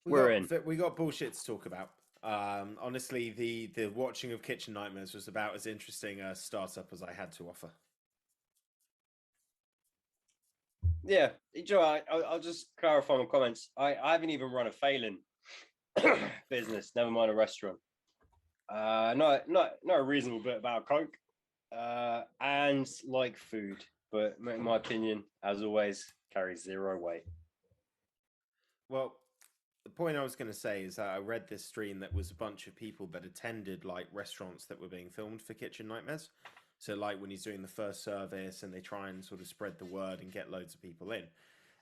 We're in. We got bullshit to talk about. Honestly, the watching of Kitchen Nightmares was about as interesting a startup as I had to offer. Yeah, Joe, I'll just clarify my comments. I haven't even run a failing business, never mind a restaurant. Not a reasonable bit about Coke, and like food, but in my opinion, as always, carries zero weight. Well, the point I was going to say is that I read this stream that was a bunch of people that attended like restaurants that were being filmed for Kitchen Nightmares. So like when he's doing the first service and they try and sort of spread the word and get loads of people in.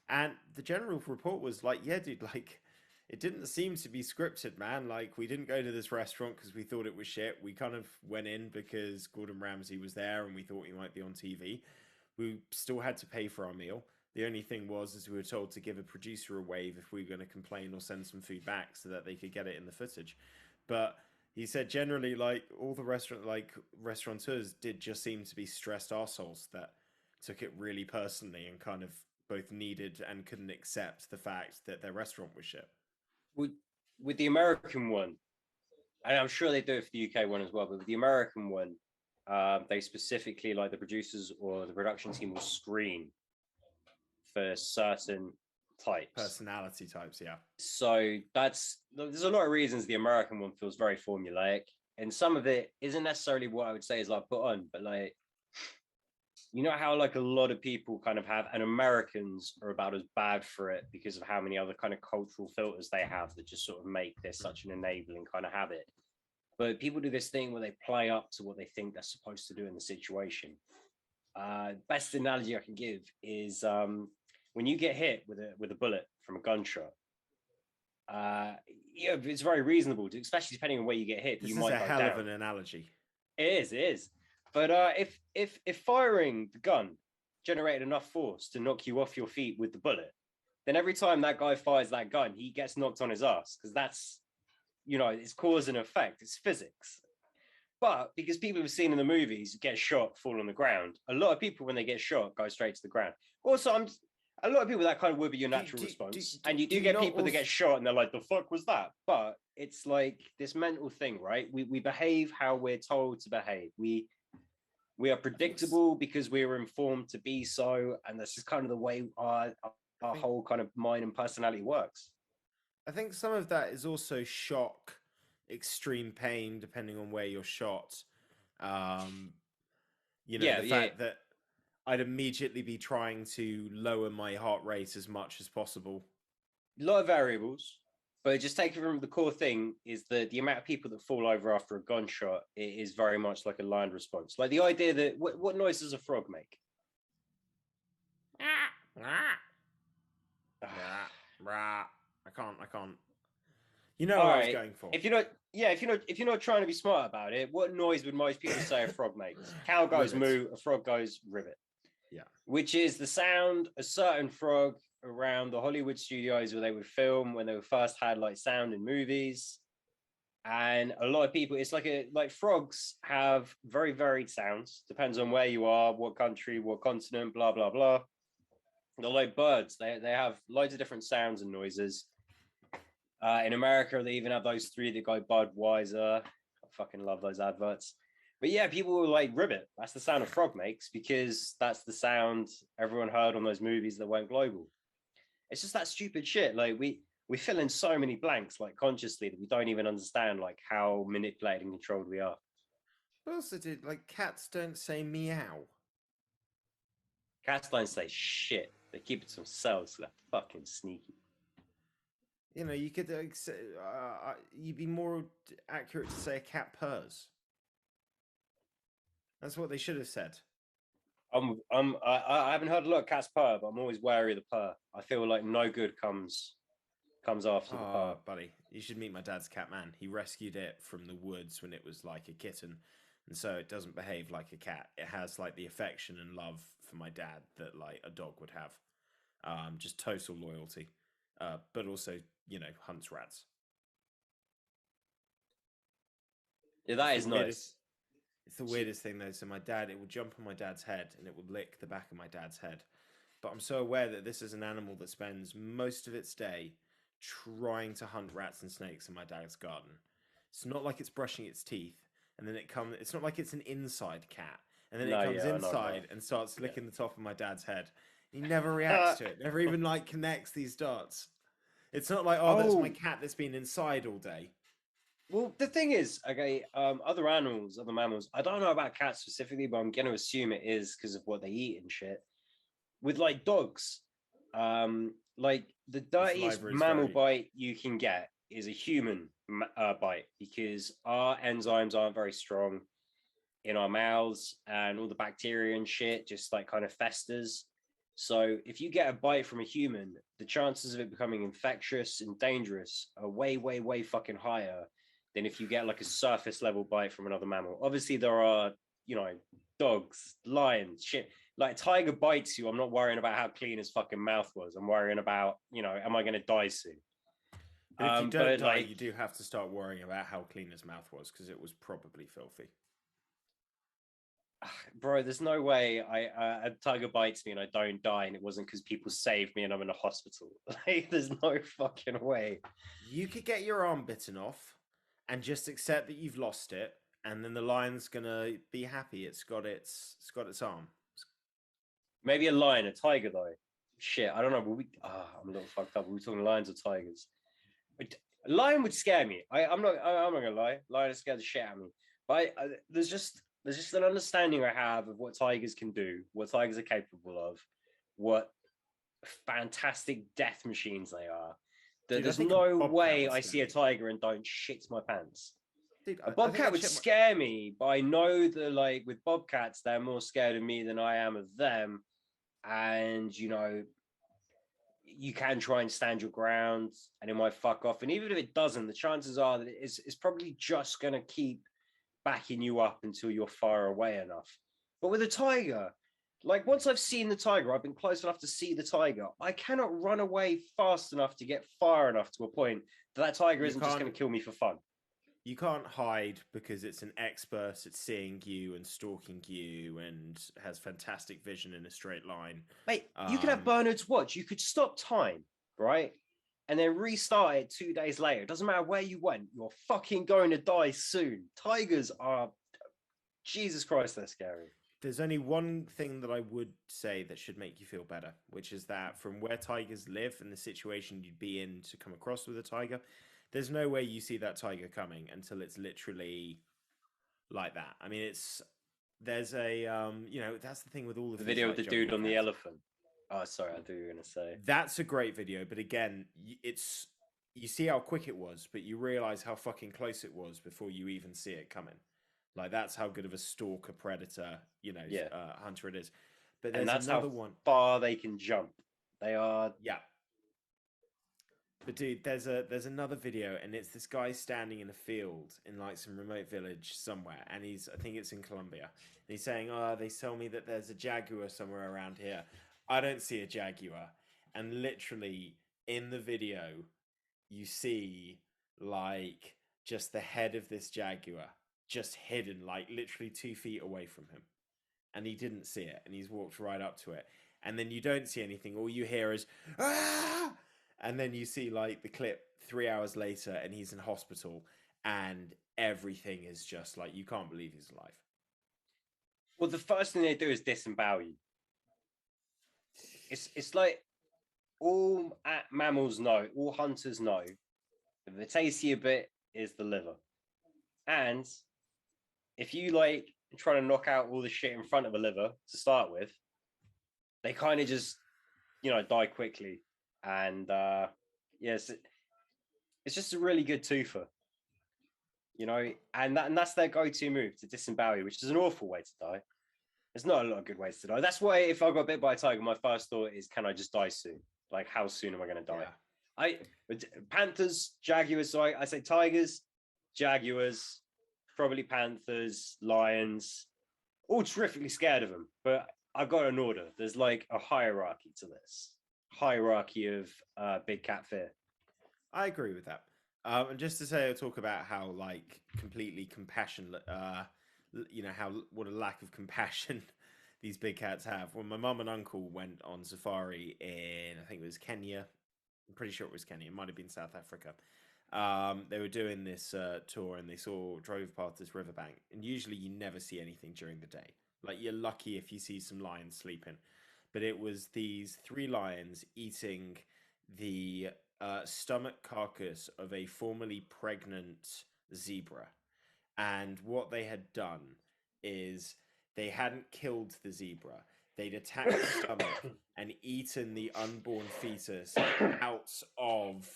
And the general report was like, yeah, dude, like it didn't seem to be scripted, man. Like we didn't go to this restaurant because we thought it was shit. We kind of went in because Gordon Ramsay was there and we thought he might be on TV. We still had to pay for our meal. The only thing was, is we were told to give a producer a wave if we were going to complain or send some food back so that they could get it in the footage. But he said generally, like all the restaurateurs did just seem to be stressed assholes that took it really personally and kind of both needed and couldn't accept the fact that their restaurant was shit. With with the American one, and I'm sure they do it for the UK one as well, but with the American one, they specifically like the producers or the production team will screen for certain types. Personality types, yeah. So there's a lot of reasons the American one feels very formulaic, and some of it isn't necessarily what I would say is like put on, but like you know how like a lot of people kind of have, and Americans are about as bad for it because of how many other kind of cultural filters they have that just sort of make this such an enabling kind of habit. But people do this thing where they play up to what they think they're supposed to do in the situation. Best analogy I can give is when you get hit with a bullet from a gunshot. Uh, yeah, it's very reasonable, especially depending on where you get hit. This You is might a go hell of down. an analogy. It is. But if firing the gun generated enough force to knock you off your feet with the bullet, then every time that guy fires that gun, he gets knocked on his ass because that's it's cause and effect. It's physics. But because people have seen in the movies get shot, fall on the ground, a lot of people when they get shot go straight to the ground. Also, a lot of people that kind of would be your natural response, and you Do do you get not people that also get shot and they're like, "The fuck was that?" But it's like this mental thing, right? We behave how we're told to behave. We are I think predictable because we were informed to be so, and this is kind of the way I our think whole kind of mind and personality works. I think some of that is also shock, extreme pain, depending on where you're shot. Um, Yeah, the yeah. fact that I'd immediately be trying to lower my heart rate as much as possible. A lot of variables, but just take it from the core thing is that the amount of people that fall over after a gunshot is very much like a lined response. Like the idea that what noise does a frog make? Rah, rah. I can't. You know All what I was right. going for. If you're not, yeah, if you're not trying to be smart about it, what noise would most people say a frog makes? Cow goes Rivet. moo, a frog goes rivet, Yeah. which is the sound a certain frog around the Hollywood studios where they would film when they were first had like sound in movies. And a lot of people, it's like frogs have very varied sounds. Depends on where you are, what country, what continent, blah blah blah. They're like birds. They have loads of different sounds and noises. In America, they even have those three that go Budweiser. I fucking love those adverts. But yeah, people will like ribbit. That's the sound a frog makes because that's the sound everyone heard on those movies that went global. It's just that stupid shit. Like we fill in so many blanks like consciously that we don't even understand like how manipulated and controlled we are. But also, did like cats don't say meow. Cats don't say shit. They keep it to themselves. So they're fucking sneaky. You could you'd be more accurate to say a cat purrs. That's what they should have said. I haven't heard a lot of cats purr, but I'm always wary of the purr. I feel like no good comes after the purr. Oh, buddy, you should meet my dad's cat, man. He rescued it from the woods when it was like a kitten, and so it doesn't behave like a cat. It has like the affection and love for my dad that like a dog would have. Just total loyalty, but also hunts rats. Yeah, It's that the is weirdest. nice. It's the weirdest thing though. So my dad, it would jump on my dad's head and it would lick the back of my dad's head. But I'm so aware that this is an animal that spends most of its day trying to hunt rats and snakes in my dad's garden. It's not like it's brushing its teeth, and then it comes. It's not like it's an inside cat, and then it No, comes yeah, I know, bro. inside and starts Yeah. licking the top of my dad's head. He never reacts to it. Never even like connects these dots. It's not like, oh, that's my Oh, cat that's been inside all day. well, the thing is, okay, other animals, other mammals, I don't know about cats specifically, but I'm going to assume it is because of what they eat and shit. With like dogs, like the The dirtiest saliva is mammal very. bite you can get is a human bite because our enzymes aren't very strong in our mouths and all the bacteria and shit just like kind of festers. So if you get a bite from a human, the chances of it becoming infectious and dangerous are way, way, way fucking higher than if you get like a surface level bite from another mammal. Obviously, there are, you know, dogs, lions, shit. Like a tiger bites you, I'm not worrying about how clean his fucking mouth was. I'm worrying about, you know, am I going to die soon? But if you don't But die, like, you do have to start worrying about how clean his mouth was because it was probably filthy. bro, there's no way a tiger bites me and I don't die, and it wasn't because people saved me and I'm in a hospital. Like, there's no fucking way. You could get your arm bitten off and just accept that you've lost it, and then the lion's gonna be happy. It's got its arm. Maybe a lion, a tiger though. Shit, I don't know. I'm a little fucked up. Are we talking lions or tigers? A lion would scare me. I'm not gonna lie. Lion would scare the shit out of me. But there's just an understanding I have of what tigers can do, what tigers are capable of, what fantastic death machines they are. That Dude, I there's think a no bobcat way would I scare see a me. tiger and don't shit my pants. Dude, A I think bobcat I'd would shit my. scare me, but I know that like with bobcats, they're more scared of me than I am of them. And you know, you can try and stand your ground and it might fuck off. And even if it doesn't, the chances are that it's probably just going to keep backing you up until you're far away enough. But with a tiger, like once I've seen the tiger, I've been close enough to see the tiger. I cannot run away fast enough to get far enough to a point that tiger You isn't just can't. going to kill me for fun. You can't hide because it's an expert at seeing you and stalking you and has fantastic vision in a straight line. Mate, you could have Um, Bernard's watch. You could stop time, right? And then restart it 2 days later. It doesn't matter where you went. You're fucking going to die soon. Tigers are, Jesus Christ, they're scary. There's only one thing that I would say that should make you feel better, which is that from where tigers live and the situation you'd be in to come across with a tiger, there's no way you see that tiger coming until it's literally like that. I mean, there's a that's the thing with all The of these video with like the dude jungle on the cats. elephant. Oh, sorry, I thought you were going to say. That's a great video, but again, it's you see how quick it was, but you realize how fucking close it was before you even see it coming. Like that's how good of a stalker predator, Yeah. hunter it is. But And there's that's how another one. far they can jump. They are. Yeah, but dude, there's another video, and it's this guy standing in a field in like some remote village somewhere, and I think it's in Colombia. And he's saying, "Oh, they tell me that there's a jaguar somewhere around here. I don't see a jaguar." And literally in the video, you see like just the head of this jaguar just hidden, like literally 2 feet away from him, and he didn't see it, and he's walked right up to it, and then you don't see anything. All you hear is ah! And then you see like the clip 3 hours later, and he's in hospital, and everything is just like you can't believe he's alive. Well, the first thing they do is disembowel you. It's like all mammals know, all hunters know, the tastier bit is the liver. And if you like try to knock out all the shit in front of a liver to start with, they kind of just, die quickly. And yes, it's just a really good twofer, and that's their go-to move to disembowel you, which is an awful way to die. There's not a lot of good ways to die. That's why if I got bit by a tiger, my first thought is, can I just die soon? Like, how soon am I going to die? Yeah. Panthers, jaguars. So I say tigers, jaguars, probably panthers, lions, all terrifically scared of them. But I've got an order. There's like a hierarchy to this hierarchy of big cat fear. I agree with that. And just to say, I'll talk about how like completely compassionate, how what a lack of compassion these big cats have. When my mum and uncle went on safari in, I think it was Kenya, I'm pretty sure it was Kenya. It might have been South Africa. They were doing this tour and they drove past this riverbank. And usually you never see anything during the day. Like you're lucky if you see some lions sleeping. But it was these three lions eating the stomach carcass of a formerly pregnant zebra. And what they had done is they hadn't killed the zebra. They'd attacked the stomach and eaten the unborn fetus out of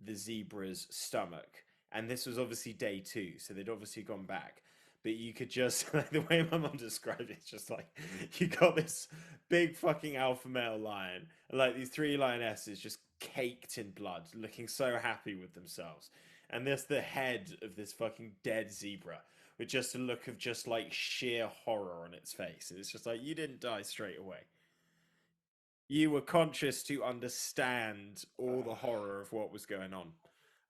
the zebra's stomach. And this was obviously day 2, so they'd obviously gone back. But you could just, like the way my mom described it, it's just like you got this big fucking alpha male lion, and like these 3 lionesses just caked in blood, looking so happy with themselves. And there's the head of this fucking dead zebra with just a look of just like sheer horror on its face. And it's just like, you didn't die straight away. You were conscious to understand all the horror of what was going on.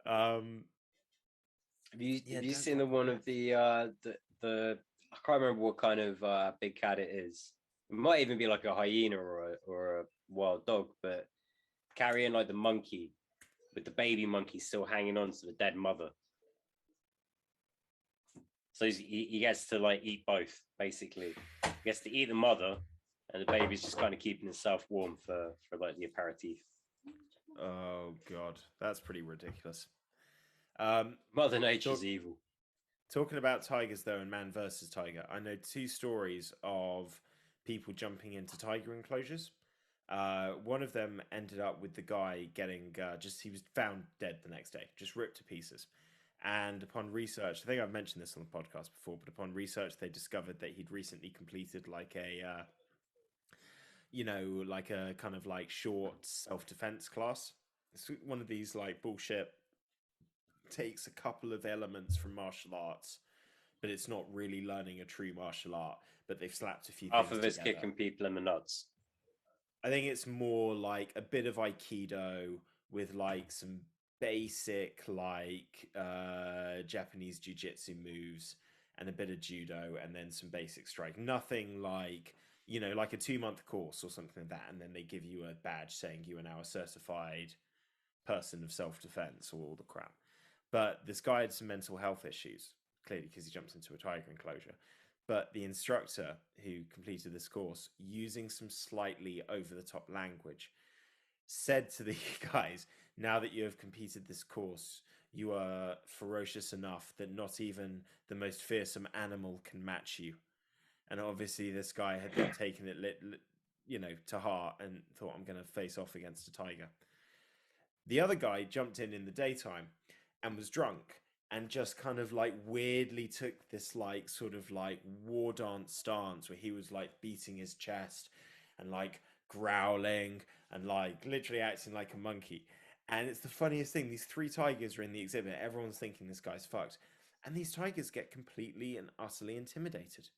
Have you seen the one of the I can't remember what kind of big cat it is. It might even be like a hyena or a wild dog, but carrying like the monkey with the baby monkey still hanging on to the dead mother. So he gets to like eat both, basically. He gets to eat the mother, and the baby's just kind of keeping himself warm for like the aperitif. Oh god, that's pretty ridiculous. Mother Nature's evil. Talking about tigers though, and man versus tiger, I know 2 stories of people jumping into tiger enclosures. One of them ended up with the guy getting he was found dead the next day, just ripped to pieces. And upon research, I think I've mentioned this on the podcast before, but upon research, they discovered that he'd recently completed like a, like a kind of like short self-defense class. It's one of these like bullshit, takes a couple of elements from martial arts, but it's not really learning a true martial art, but they've slapped a few Half things of it's together. kicking people in the nuts. I think it's more like a bit of Aikido with like some basic like Japanese jiu-jitsu moves and a bit of judo and then some basic strike. Nothing like, like a 2-month course or something like that, and then they give you a badge saying you are now a certified person of self-defense or all the crap. But this guy had some mental health issues, clearly because he jumps into a tiger enclosure. But the instructor who completed this course, using some slightly over-the-top language, said to the guys, now that you have completed this course, you are ferocious enough that not even the most fearsome animal can match you. And obviously this guy had then taken it, to heart and thought, I'm going to face off against a tiger. The other guy jumped in the daytime and was drunk and just kind of like weirdly took this like sort of like war dance stance where he was like beating his chest and like growling and like literally acting like a monkey. And it's the funniest thing. These 3 tigers are in the exhibit. Everyone's thinking this guy's fucked. And these tigers get completely and utterly intimidated.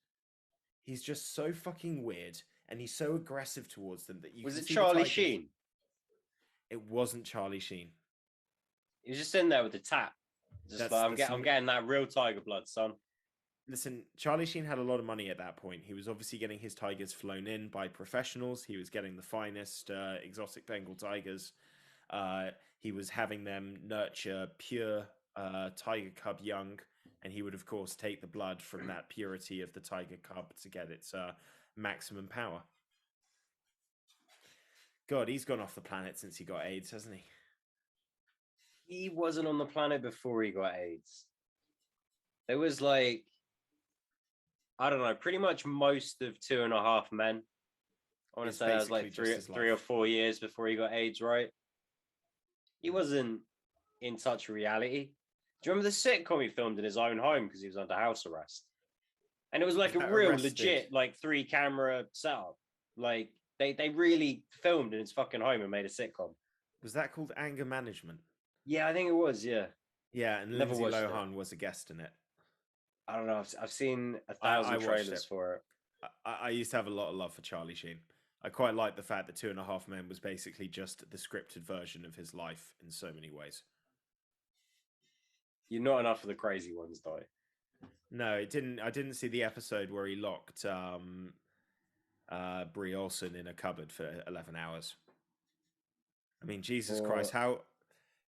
He's just so fucking weird and he's so aggressive towards them that you Was can it see Charlie the tigers. Sheen? It wasn't Charlie Sheen. He was just in there with the tap. Just like, I'm getting that real tiger blood, son. Listen, Charlie Sheen had a lot of money at that point. He was obviously getting his tigers flown in by professionals. He was getting the finest exotic Bengal tigers. He was having them nurture pure tiger cub young, and he would, of course, take the blood from that purity of the tiger cub to get its maximum power. God, he's gone off the planet since he got AIDS, hasn't he? He wasn't on the planet before he got AIDS. There was like, I don't know, pretty much most of 2.5 Men. I want to say that was like 3 or 4 years before he got AIDS, right? He wasn't in touch with reality. Do you remember the sitcom he filmed in his own home because he was under house arrest? And it was like a real legit, like 3-camera setup. Like they really filmed in his fucking home and made a sitcom. Was that called Anger Management? Yeah, I think it was. Yeah. Yeah, and Lindsay Lohan was a guest in it. I don't know. I've seen 1,000 trailers for it. I used to have a lot of love for Charlie Sheen. I quite like the fact that 2.5 Men was basically just the scripted version of his life in so many ways. You're not enough for the crazy ones, though. No, it didn't. I didn't see the episode where he locked Brie Olson in a cupboard for 11 hours. I mean, Jesus Christ, Or how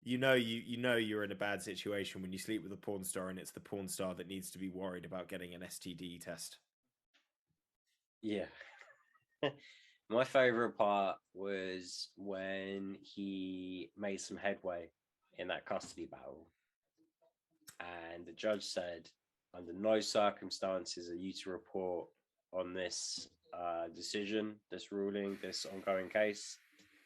you know you're in a bad situation when you sleep with a porn star and it's the porn star that needs to be worried about getting an STD test. yeah. My favorite part was when he made some headway in that custody battle, and the judge said, under no circumstances are you to report on this decision, this ruling, this ongoing case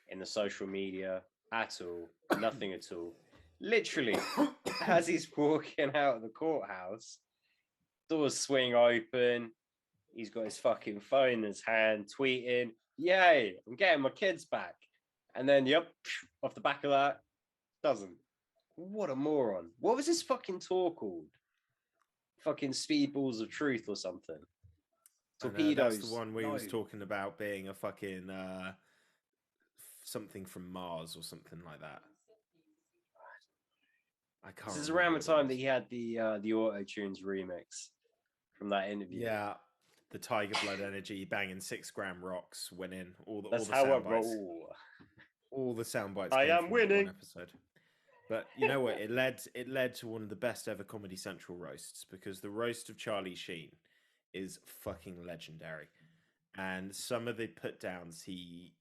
in the social media at all, nothing at all. Literally, as he's walking out of the courthouse, doors swing open. He's got his fucking phone in his hand, tweeting, "Yay, I'm getting my kids back." And then, yep, off the back of that, doesn't. What a moron. What was his fucking tour called? Fucking Speedballs of Truth or something. I know that's the Torpedoes. one where he No. was talking about being a fucking something from Mars or something like that. I can't This is remember around the what it time was. that he had the Auto Tunes remix from that interview. Yeah, the Tiger Blood energy banging 6 gram rocks went in all That's the how I sound bites. roll. All the sound bites I came am from that one winning. episode. But you know what? It led to one of the best ever Comedy Central roasts, because the roast of Charlie Sheen is fucking legendary. And some of the put downs, he,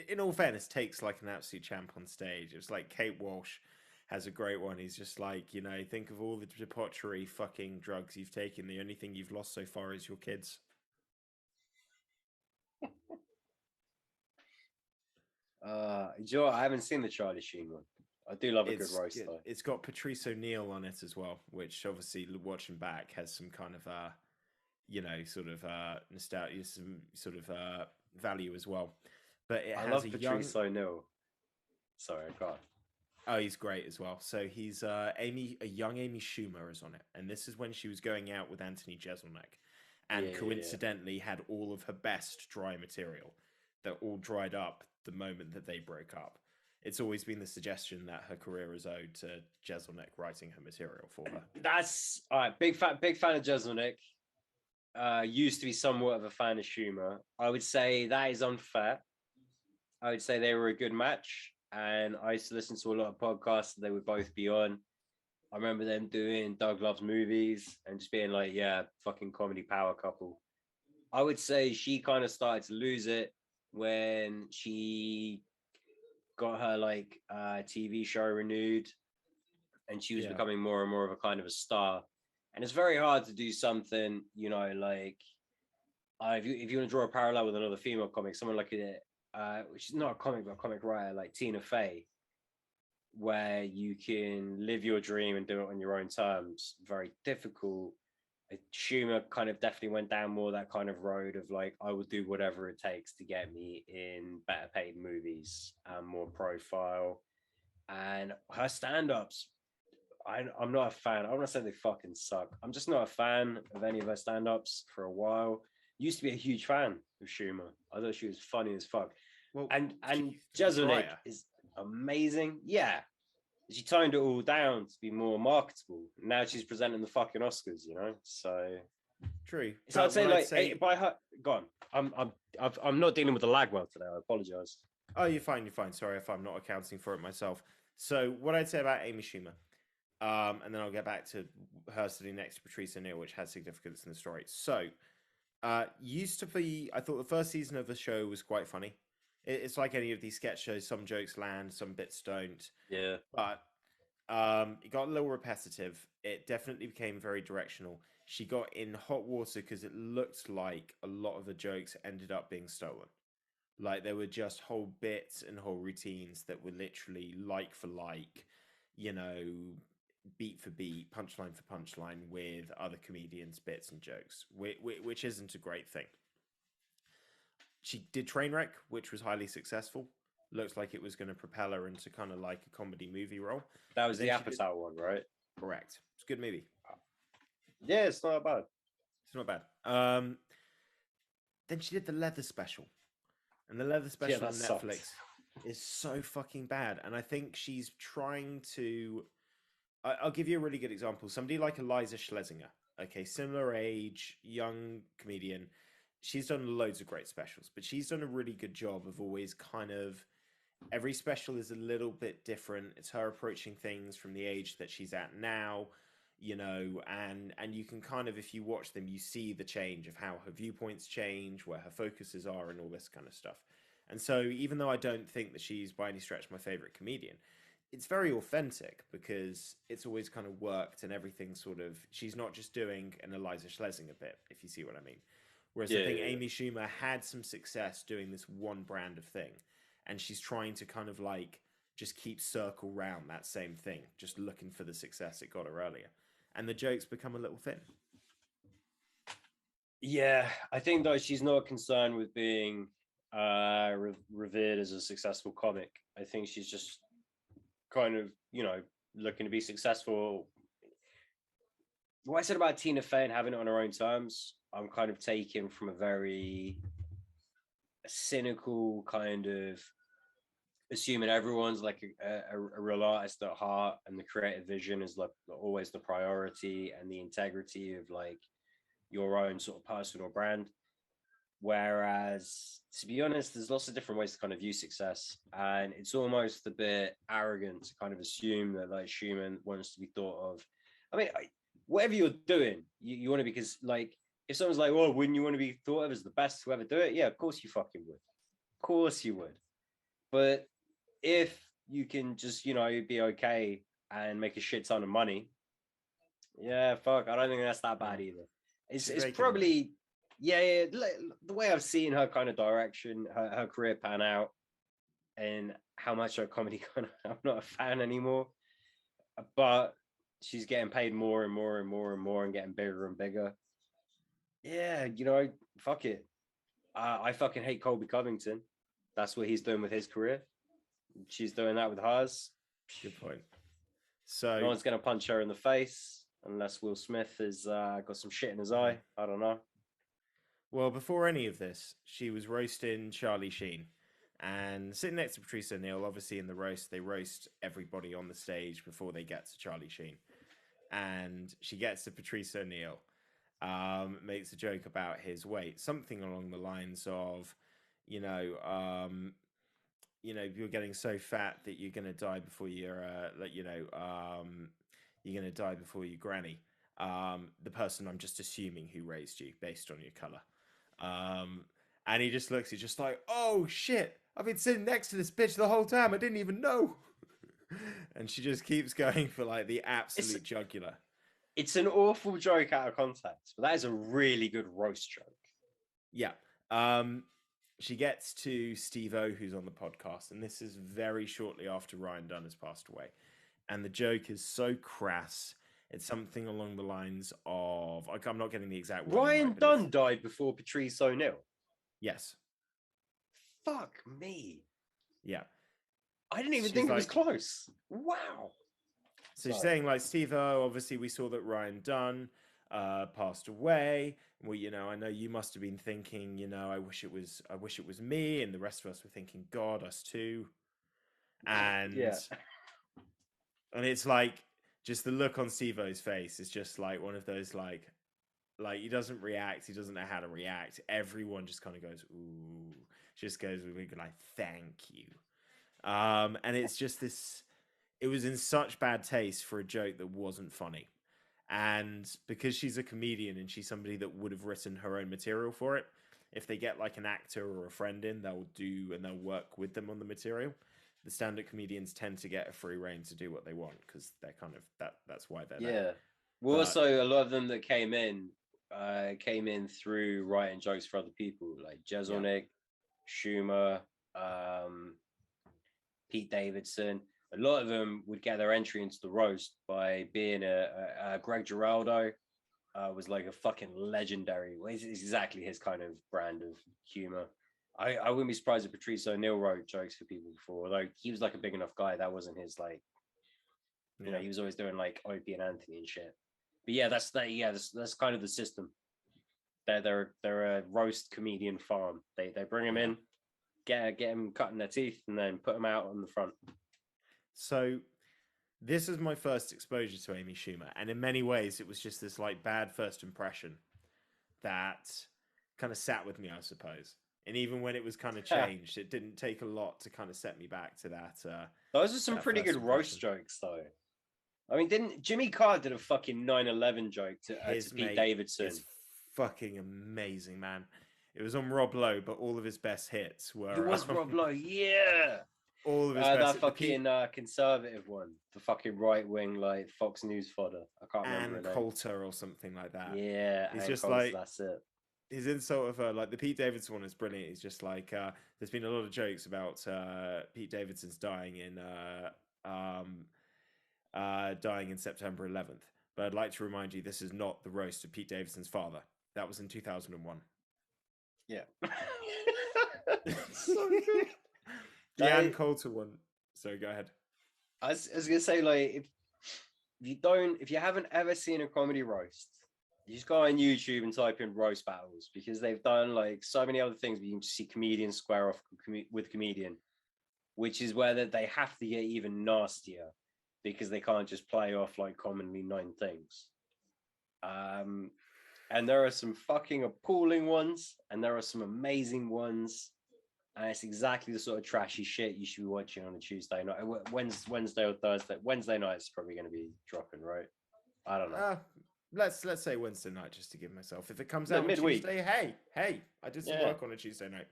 in all fairness, takes like an absolute champ on stage. It's like Kate Walsh has a great one. He's just like, think of all the debauchery fucking drugs you've taken. The only thing you've lost so far is your kids. You know what? I haven't seen the Charlie Sheen one. I do love a good roast though. It's got Patrice ONeal on it as well, which obviously watching back has some kind of sort of nostalgia, some sort of value as well. But it I has love Patrice ONeal. Sorry, I can't. Oh, he's great as well. So he's a young Amy Schumer is on it, and this is when she was going out with Anthony Jeselnik, and coincidentally had all of her best dry material that all dried up the moment that they broke up. It's always been the suggestion that her career is owed to Jeselnik writing her material for her. That's all right. Big fan of Jeselnik. Used to be somewhat of a fan of Schumer. I would say that is unfair. I would say they were a good match, and I used to listen to a lot of podcasts that they would both be on. I remember them doing Doug Loves Movies and just being like, yeah, fucking comedy power couple. I would say she kind of started to lose it when she got her like TV show renewed, and she was becoming more and more of a kind of a star. And it's very hard to do something, like if you want to draw a parallel with another female comic, someone like which is not a comic but a comic writer like Tina Fey, where you can live your dream and do it on your own terms. Very difficult. Schumer kind of definitely went down more that kind of road of like, I will do whatever it takes to get me in better paid movies and more profile. And her stand-ups, I'm not a fan. I'm not saying they fucking suck. I'm just not a fan of any of her stand-ups for a while. Used to be a huge fan of Schumer. I thought she was funny as fuck. Well, and Jeselnik is amazing. Yeah. She toned it all down to be more marketable. Now she's presenting the fucking Oscars, So true. So I'd say by her. Go on. I'm not dealing with the lag well today. I apologize. Oh, you're fine. You're fine. Sorry if I'm not accounting for it myself. So what I'd say about Amy Schumer, and then I'll get back to her sitting next to Patrice ONeal, which has significance in the story. So, used to be, I thought the first season of the show was quite funny. It's like any of these sketch shows. Some jokes land, some bits don't. Yeah. But it got a little repetitive. It definitely became very directional. She got in hot water because it looked like a lot of the jokes ended up being stolen. Like there were just whole bits and whole routines that were literally like for like, beat for beat, punchline for punchline with other comedians' bits and jokes, which isn't a great thing. She did Trainwreck, which was highly successful. Looks like it was going to propel her into kind of like a comedy movie role. That was the Apatow one, right? Correct. It's a good movie. Yeah, it's not bad. It's not bad. Then she did the Leather Special. And the Leather Special on Netflix is so fucking bad. And I think she's trying to... I'll give you a really good example. Somebody like Eliza Schlesinger. Okay, similar age, young comedian. She's done loads of great specials, but she's done a really good job of always kind of every special is a little bit different. It's her approaching things from the age that she's at now, and you can kind of, if you watch them, you see the change of how her viewpoints change, where her focuses are, and all this kind of stuff. And so, even though I don't think that she's by any stretch my favorite comedian, it's very authentic because it's always kind of worked and everything sort of. She's not just doing an Eliza Schlesinger bit, if you see what I mean. Whereas I think Amy Schumer had some success doing this one brand of thing, and she's trying to kind of like just keep circle round that same thing, just looking for the success it got her earlier. And the jokes become a little thin. Yeah, I think though she's not concerned with being revered as a successful comic. I think she's just kind of, looking to be successful. What I said about Tina Fey and having it on her own terms, I'm kind of taking from a very cynical kind of assuming everyone's like a real artist at heart, and the creative vision is like always the priority, and the integrity of like your own sort of personal brand. Whereas, to be honest, there's lots of different ways to kind of view success, and it's almost a bit arrogant to kind of assume that like Schumann wants to be thought of. I mean, whatever you're doing, you want to, because like if someone's like, "Well, wouldn't you want to be thought of as the best to ever do it?" Yeah, of course you fucking would. Of course you would. But if you can just, be okay and make a shit ton of money, yeah, fuck, I don't think that's that bad either. It's probably, yeah, the way I've seen her kind of direction, her career pan out, and how much her comedy kind of, I'm not a fan anymore, but she's getting paid more and more and more and more and getting bigger and bigger. Yeah, fuck it. I fucking hate Colby Covington. That's what he's doing with his career. She's doing that with hers. Good point. So no one's going to punch her in the face unless Will Smith has got some shit in his eye. I don't know. Well, before any of this, she was roasting Charlie Sheen. And sitting next to Patrice ONeal, obviously in the roast, they roast everybody on the stage before they get to Charlie Sheen. And she gets to Patrice ONeal, makes a joke about his weight, something along the lines of, you're getting so fat that you're going to die before you're going to die before your granny. The person I'm just assuming who raised you based on your color. And he just looks, he's just like, oh shit, I've been sitting next to this bitch the whole time. I didn't even know. And she just keeps going for like the absolute jugular. It's an awful joke out of context, but that is a really good roast joke. Yeah. She gets to Steve-O, who's on the podcast, and this is very shortly after Ryan Dunn has passed away. And the joke is so crass. It's something along the lines of, I'm not getting the exact word. Ryan Dunn died before Patrice ONeal. Yes. Fuck me. Yeah. I didn't even think it was close. Wow. So she's saying like, Steve-O, obviously we saw that Ryan Dunn passed away. Well, I know you must have been thinking, I wish it was me, and the rest of us were thinking, God, us too. And yeah. And it's like, just the look on Steve-O's face is just like one of those like he doesn't react, he doesn't know how to react. Everyone just kind of goes, ooh, just goes like, thank you. And it's just this, it was in such bad taste for a joke that wasn't funny. And because she's a comedian and she's somebody that would have written her own material for it, if they get like an actor or a friend in, they'll work with them on the material. The stand-up comedians tend to get a free reign to do what they want because they're kind of that's why they're there. Well, also a lot of them that came in through writing jokes for other people, like Jeselnik, Schumer, Pete Davidson. A lot of them would get their entry into the roast by being a Greg Giraldo was like a fucking legendary. It's exactly his kind of brand of humor. I wouldn't be surprised if Patrice ONeal wrote jokes for people before, although he was like a big enough guy. That wasn't his like, he was always doing like Opie and Anthony and shit. But yeah, that's kind of the system. They're a roast comedian farm. They bring them in, get them cutting their teeth, and then put them out on the front. So this is my first exposure to Amy Schumer, and in many ways it was just this like bad first impression that kind of sat with me, I suppose. And even when it was kind of changed, it didn't take a lot to kind of set me back to that. Those are some that pretty first good impression. roast jokes, though. I mean, didn't Jimmy Carr did a fucking 9/11 joke to Pete Davidson? It's fucking amazing, man. It was on Rob Lowe, but all of his best hits were. It was Rob Lowe, yeah. All of his best. That fucking conservative one, the fucking right wing, like Fox News fodder. I can't remember. Ann Coulter or something like that. Yeah, he's Ann just Coulter, like that's it. His insult of her, like the Pete Davidson one is brilliant. He's just like, there's been a lot of jokes about Pete Davidson's dying in September 11th. But I'd like to remind you, this is not the roast of Pete Davidson's father. That was in 2001. Yeah. So good. The Ann Coulter one. So go ahead. I was gonna say, like, if you haven't ever seen a comedy roast, you just go on YouTube and type in roast battles, because they've done like so many other things. But you can just see comedian square off with comedian, which is where they have to get even nastier, because they can't just play off like commonly known things. And there are some fucking appalling ones, and there are some amazing ones. And it's exactly the sort of trashy shit you should be watching on a Tuesday night. Wednesday or Thursday. Wednesday night is probably going to be dropping, right? I don't know. Let's say Wednesday night, just to give myself. If it comes out on midweek. Tuesday, hey, I did some work on a Tuesday night.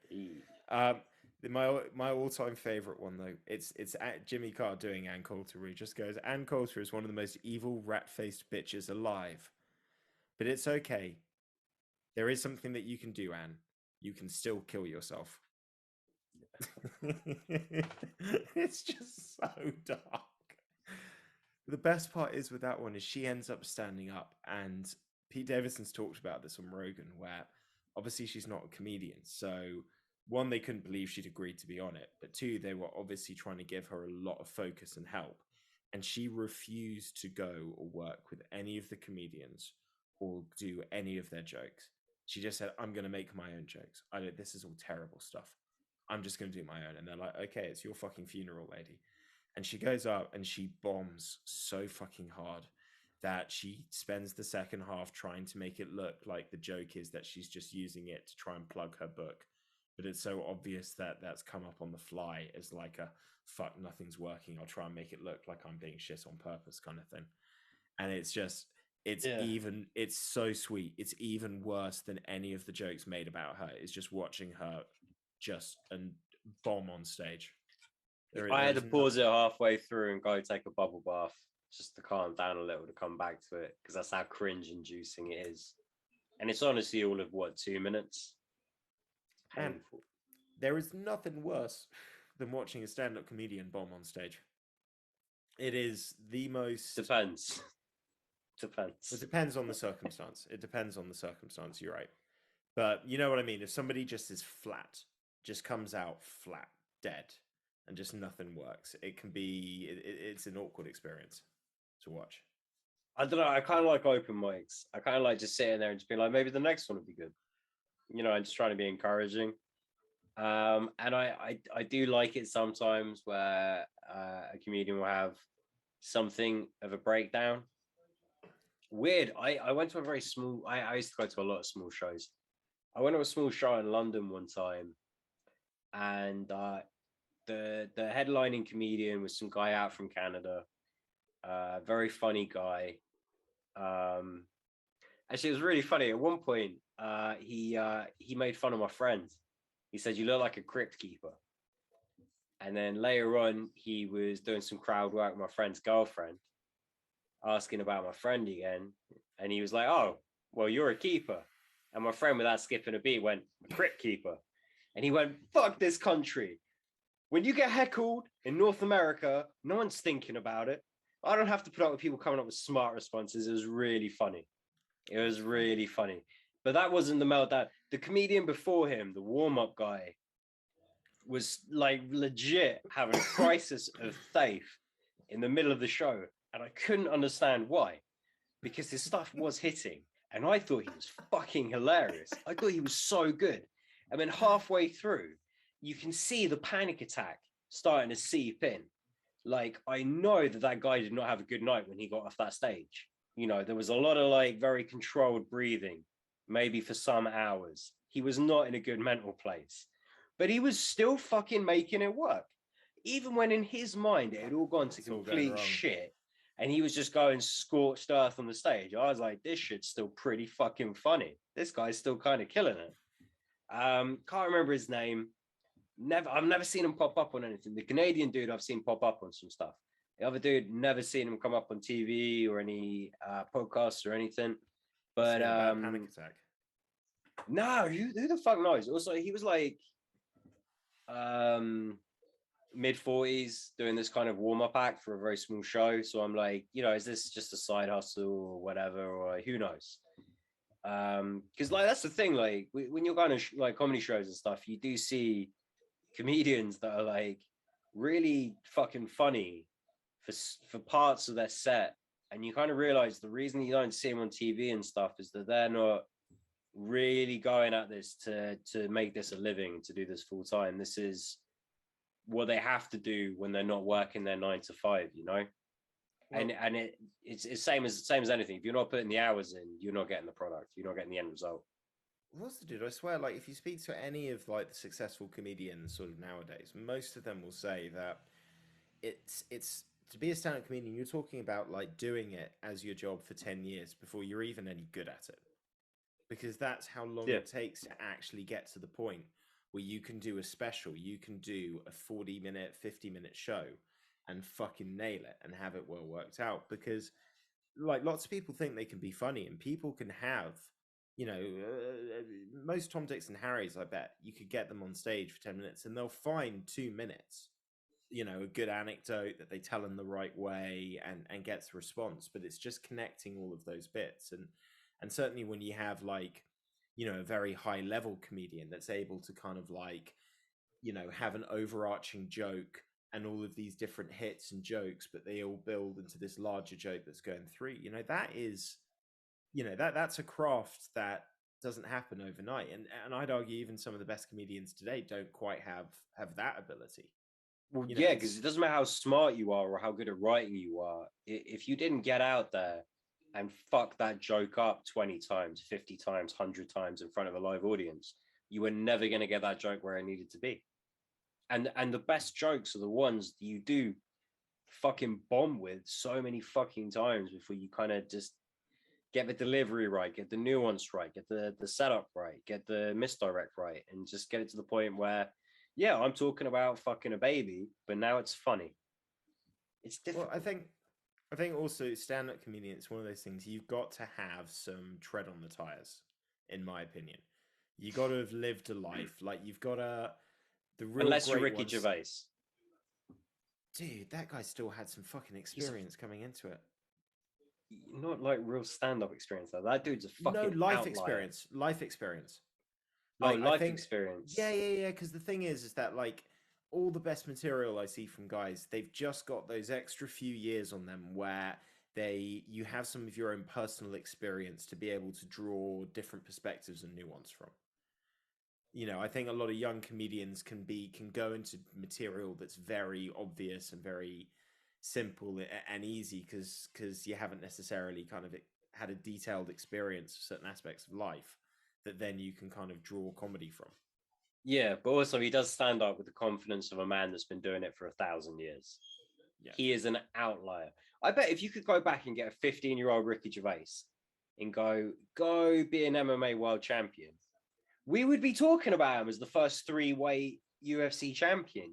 My all-time favorite one though, it's at Jimmy Carr doing Ann Coulter, where he just goes, Ann Coulter is one of the most evil rat-faced bitches alive, but it's okay. There is something that you can do, Ann. You can still kill yourself. It's just so dark. The best part is with that one is she ends up standing up, and Pete Davidson's talked about this on Rogan, where obviously she's not a comedian. So one, they couldn't believe she'd agreed to be on it, but two, they were obviously trying to give her a lot of focus and help. And she refused to go or work with any of the comedians or do any of their jokes. She just said, I'm going to make my own jokes. This is all terrible stuff. I'm just going to do my own. And they're like, okay, it's your fucking funeral, lady. And she goes up and she bombs so fucking hard that she spends the second half trying to make it look like the joke is that she's just using it to try and plug her book. But it's so obvious that that's come up on the fly as like a fuck, nothing's working. I'll try and make it look like I'm being shit on purpose kind of thing. And it's just, it's so sweet. It's even worse than any of the jokes made about her. It's just watching her just and bomb on stage. I had to pause it halfway through and go take a bubble bath just to calm down a little to come back to it, because that's how cringe inducing it is. And it's honestly all of 2 minutes. And there is nothing worse than watching a stand-up comedian bomb on stage. It is the most... Depends. It depends on the circumstance. You're right. But you know what I mean? If somebody just is flat, just comes out flat, dead, and just nothing works, it can be... It's an awkward experience to watch. I don't know. I kind of like open mics. I kind of like just sitting there and just being like, maybe the next one will be good. I'm just trying to be encouraging. And I do like it sometimes where a comedian will have something of a breakdown. Weird. I went to a very small... I used to go to a lot of small shows. I went to a small show in London one time, and the headlining comedian was some guy out from Canada. Very funny guy. Actually, it was really funny. At one point, he made fun of my friend. He said, "You look like a crypt keeper." And then later on, he was doing some crowd work with my friend's girlfriend, asking about my friend again. And he was like, "Oh, well, you're a keeper." And my friend, without skipping a beat, went, "Crypt keeper." And he went, "Fuck this country. When you get heckled in North America, no one's thinking about it. I don't have to put up with people coming up with smart responses." It was really funny. But that wasn't the meltdown. The comedian before him, the warm-up guy, was like legit having a crisis of faith in the middle of the show. And I couldn't understand why, because his stuff was hitting. And I thought he was fucking hilarious. I thought he was so good. And then halfway through, you can see the panic attack starting to seep in. Like, I know that guy did not have a good night when he got off that stage. There was a lot of like very controlled breathing maybe for some hours. He was not in a good mental place, but he was still fucking making it work. Even when in his mind it had all gone to It's all going complete wrong. shit and he was just going scorched earth on the stage, I was like, this shit's still pretty fucking funny. This guy's still kind of killing it. Can't remember his name. I've never seen him pop up on anything. The Canadian dude I've seen pop up on some stuff. The other dude, never seen him come up on TV or any podcasts or anything. But bad panic attack. no, who the fuck knows? Also, he was like mid-40s doing this kind of warm-up act for a very small show. So I'm like, is this just a side hustle or whatever, or who knows? Because like that's the thing, like when you're going to like comedy shows and stuff, you do see comedians that are like really fucking funny for parts of their set, and you kind of realize the reason you don't see them on TV and stuff is that they're not really going at this to make this a living, to do this full time. This is what they have to do when they're not working their 9 to 5, well, and it's same as anything. If you're not putting the hours in, you're not getting the product, you're not getting the end result. What's the dude? I swear, like if you speak to any of like the successful comedians sort of nowadays, most of them will say that it's to be a stand-up comedian, you're talking about like doing it as your job for 10 years before you're even any good at it. Because that's how long it takes to actually get to the point where you can do a special, you can do a 40-minute, 50-minute show and fucking nail it and have it well worked out. Because like lots of people think they can be funny, and people can have, most Tom, Dicks and Harrys, I bet you could get them on stage for 10 minutes and they'll find 2 minutes, a good anecdote that they tell in the right way and gets a response. But it's just connecting all of those bits. And certainly when you have like, a very high level comedian that's able to kind of like, have an overarching joke and all of these different hits and jokes, but they all build into this larger joke that's going through, that is, that's a craft that doesn't happen overnight. And I'd argue even some of the best comedians today don't quite have that ability. Well, yeah, because it doesn't matter how smart you are or how good at writing you are. If you didn't get out there and fuck that joke up 20 times, 50 times, 100 times in front of a live audience, you were never going to get that joke where it needed to be. And the best jokes are the ones that you do fucking bomb with so many fucking times before you kind of just get the delivery right, get the nuance right, get the setup right, get the misdirect right, and just get it to the point where, yeah, I'm talking about fucking a baby, but now it's funny. It's difficult. Well, I think also stand-up comedian, it's one of those things you've got to have some tread on the tires, in my opinion. You got to have lived a life. Like you've got to the real unless you're great Ricky ones, Gervais. Dude, that guy still had some fucking experience coming into it. Not like real stand-up experience though. That dude's a fucking life outlier. experience. Life experience. Like, life experience. Yeah. Because the thing is that like all the best material I see from guys, they've just got those extra few years on them where you have some of your own personal experience to be able to draw different perspectives and nuance from. I think a lot of young comedians can go into material that's very obvious and very simple and easy because you haven't necessarily kind of had a detailed experience of certain aspects of life that then you can kind of draw comedy from. Yeah, but also he does stand up with the confidence of a man that's been doing it for 1,000 years. Yeah. He is an outlier. I bet if you could go back and get a 15-year-old Ricky Gervais and go be an MMA world champion, we would be talking about him as the first 3-weight UFC champion,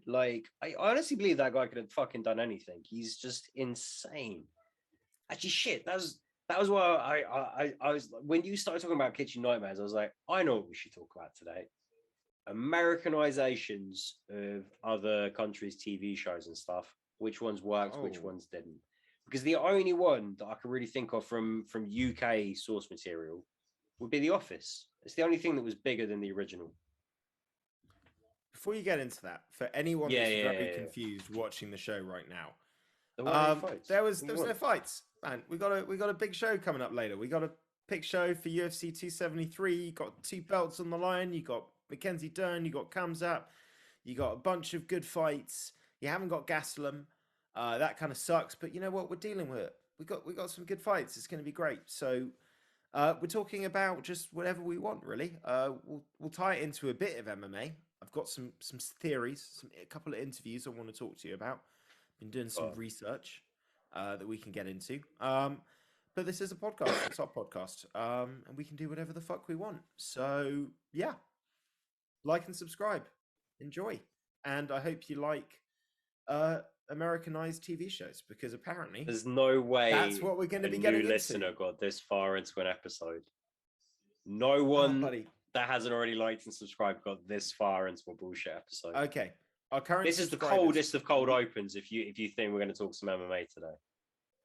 Like, I honestly believe that guy could have fucking done anything. He's just insane. Actually, shit, that was why I was, when you started talking about Kitchen Nightmares, I was like, I know what we should talk about today. Americanizations of other countries' TV shows and stuff. Which ones worked, which ones didn't. Because the only one that I can really think of from UK source material would be The Office. It's the only thing that was bigger than the original. Before you get into that, for anyone that's very confused watching the show right now, there was no fights, man. We got a big show coming up later. We got a big show for UFC 273. You got 2 belts on the line. You got Mackenzie Dern. You got Kamzat. You got a bunch of good fights. You haven't got Gastelum. That kind of sucks, but you know what? We're dealing with it. We got some good fights. It's going to be great. So We're talking about just whatever we want, really. We'll tie it into a bit of MMA. I've got some theories, a couple of interviews I want to talk to you about. Been doing some research that we can get into. But this is a podcast. It's our podcast, and we can do whatever the fuck we want. So yeah, like and subscribe, enjoy, and I hope you like Americanized TV shows, because apparently There's no way that's what we're going to a be new getting listener into. got this far into an episode. No Oh, one buddy. that hasn't already liked and subscribed got this far into a bullshit episode. Okay. Our current This is the subscribers, coldest of cold opens. If you think we're going to talk some MMA today,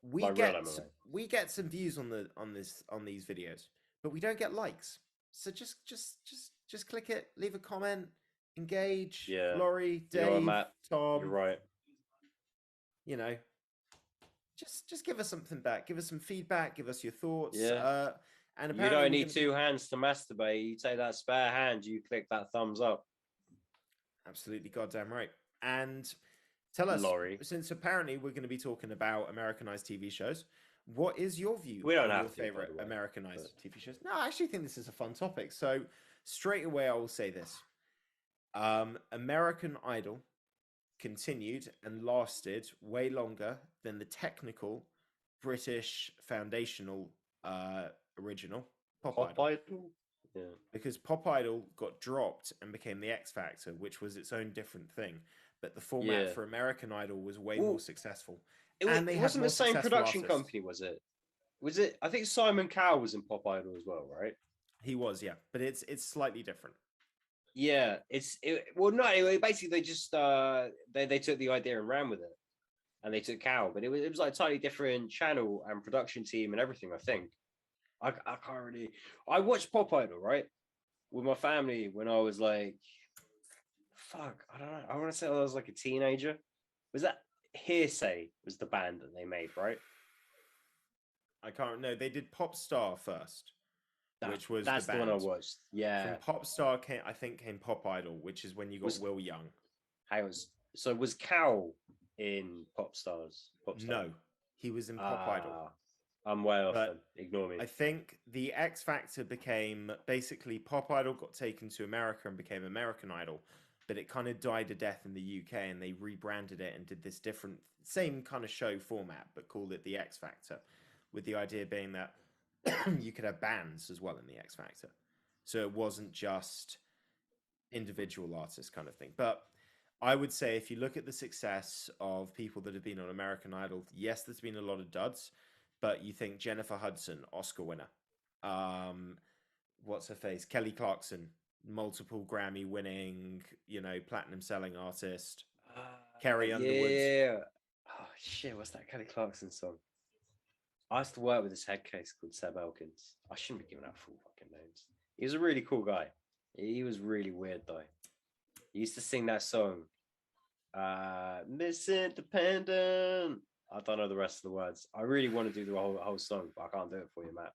we like real MMA. we get some views on these videos, but we don't get likes. So just click it, leave a comment, engage. Yeah. Laurie, You know what, Dave, Matt? Tom. You're right. You know, just give us something back. Give us some feedback. Give us your thoughts. Yeah. And you don't need two hands to masturbate. You take that spare hand. You click that thumbs up. Absolutely goddamn right. And tell us, Laurie, since apparently we're going to be talking about Americanized TV shows, what is your view we don't on have your to, favorite by the way, Americanized TV shows? No, I actually think this is a fun topic. So straight away, I will say this. American Idol continued and lasted way longer than the technical British foundational original Pop Idol. Yeah. Because Pop Idol got dropped and became the X Factor, which was its own different thing. But the format for American Idol was way more successful. And it wasn't the same production company, was it? Was it? I think Simon Cowell was in Pop Idol as well, right? He was, yeah. But it's slightly different. Yeah, basically they just they took the idea and ran with it, and they took Cowell, but it was like a totally different channel and production team and everything. I think I can't really. I watched Pop Idol, right, with my family when I was like, fuck, I don't know. I want to say I was like a teenager. Was that Hearsay? Was the band that they made, right? I can't know. They did Pop Star first, which was that's the band. one I watched. Yeah, from Pop Star came Pop Idol, which is when you got Will Young. So was Cowell in Pop Stars? No, he was in Pop Idol. I'm way off. Ignore me. I think the X Factor became basically Pop Idol got taken to America and became American Idol, but it kind of died a death in the UK, and they rebranded it and did this different, same kind of show format, but called it the X Factor, with the idea being that you could have bands as well in the X Factor. So it wasn't just individual artists kind of thing. But I would say if you look at the success of people that have been on American Idol, yes, there's been a lot of duds, but you think Jennifer Hudson, Oscar winner. What's her face? Kelly Clarkson, multiple Grammy winning, platinum selling artist. Carrie Underwood. Yeah. Oh shit, what's that Kelly Clarkson song? I used to work with this head case called Seb Elkins. I shouldn't be giving out full fucking names. He was a really cool guy. He was really weird though. He used to sing that song, Miss Independent. I don't know the rest of the words. I really want to do the whole song, but I can't do it for you, Matt.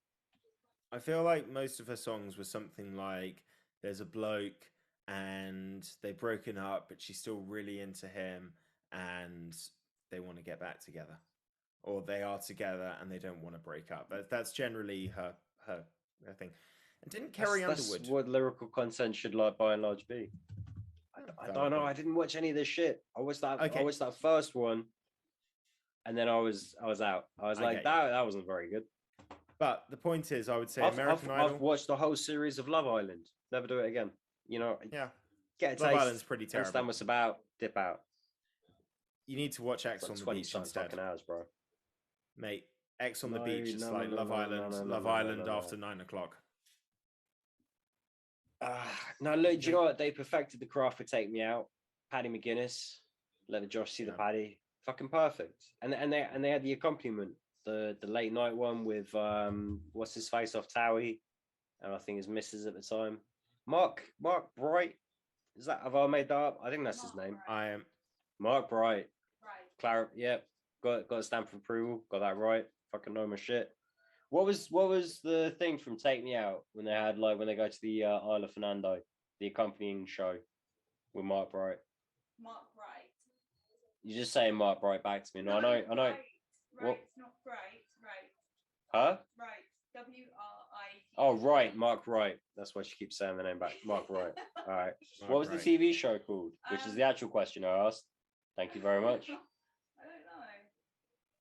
I feel like most of her songs were something like there's a bloke and they've broken up, but she's still really into him and they want to get back together. Or they are together and they don't want to break up. That's generally her thing. And didn't Carrie Underwood? That's what lyrical content should, like, by and large, be. I don't know. I didn't watch any of this shit. I watched that. Okay. I watched that first one, and then I was out. I was like, that wasn't very good. But the point is, I would say American Idol. I've watched the whole series of Love Island. Never do it again. Yeah. Get a taste. Love Island's pretty terrible. Understand what's about. Dip out. You need to watch X on the Beach instead. Fucking hours, bro. Mate, X on the Beach is like Love Island. Love Island after 9 o'clock. No, look, do you know what? They perfected the craft for Take Me Out. Paddy McGuinness, let Josh see the Paddy. Fucking perfect. And they had the accompaniment, the late night one with what's his face off Towie, and I think his missus at the time. Mark Bright. Is that, have I made that up? I think that's his name. I am Mark Bright. Right. Yep. Got a stamp of approval. Got that right. Fucking know my shit. What was the thing from Take Me Out when they had, like, when they go to the Isle of Fernando, the accompanying show with Mark Bright? Mark Bright. You just saying Mark Bright back to me. No, I know. Right. What? It's not Bright. Right. Huh? Right. WRIGHT. Oh, right, Mark Wright. That's why she keeps saying the name back. Mark Wright. All right. Mark What was Wright. the TV show called? Which is the actual question I asked. Thank you very much. I don't know.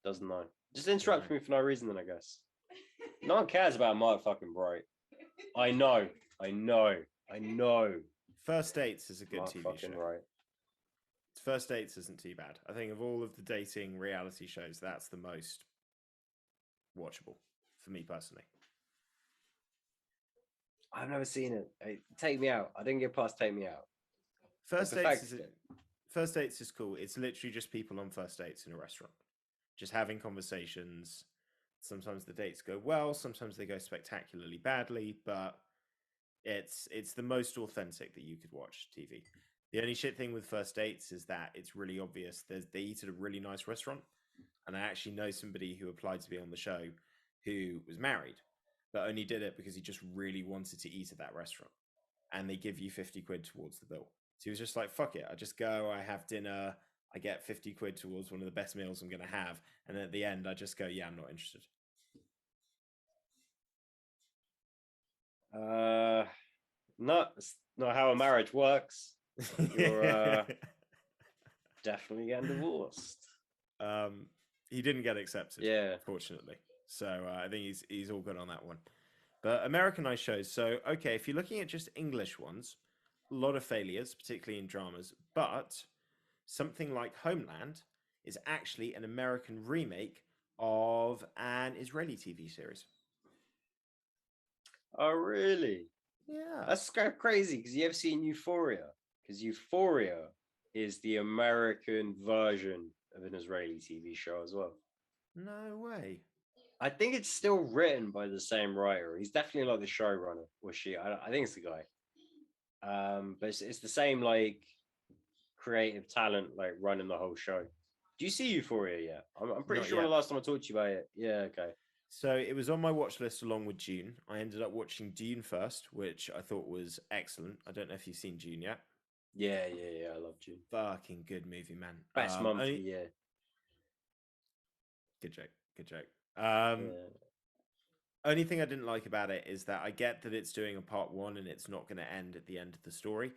Doesn't know. Just interrupt me for no reason, then I guess. No one cares about Mark fucking Wright. I know. First Dates is a good Mark TV fucking show. Wright. First Dates isn't too bad. I think of all of the dating reality shows, that's the most watchable for me personally. I've never seen it. Hey, Take Me Out. I didn't get past Take Me Out. First Dates is cool. It's literally just people on first dates in a restaurant, just having conversations. Sometimes the dates go well, sometimes they go spectacularly badly, but it's the most authentic that you could watch TV. The only shit thing with First Dates is that it's really obvious. They eat at a really nice restaurant, and I actually know somebody who applied to be on the show who was married, but only did it because he just really wanted to eat at that restaurant, and they give you 50 quid towards the bill. So he was just like, fuck it, I just go, I have dinner, I get 50 quid towards one of the best meals I'm going to have, and at the end I just go, yeah, I'm not interested. It's not how a marriage works. You're definitely getting divorced. He didn't get accepted, Yeah, fortunately. So I think he's all good on that one. But Americanized shows. So okay, if you're looking at just English ones, a lot of failures, particularly in dramas. But something like Homeland is actually an American remake of an Israeli TV series. Oh, really? Yeah. That's kind of crazy because you have seen Euphoria. Because Euphoria is the American version of an Israeli TV show as well. No way. I think it's still written by the same writer. He's definitely like the showrunner, or she. I think it's the guy. But it's the same like creative talent like running the whole show. Do you see Euphoria yet? I'm pretty Not sure yet. the last time I talked to you about it. Yeah, okay. So it was on my watch list along with Dune. I ended up watching Dune first, which I thought was excellent. I don't know if you've seen Dune yet. Yeah. I love June. Fucking good movie, man. Best month of the year. Good joke. Yeah. Only thing I didn't like about it is that I get that it's doing a part one and it's not going to end at the end of the story,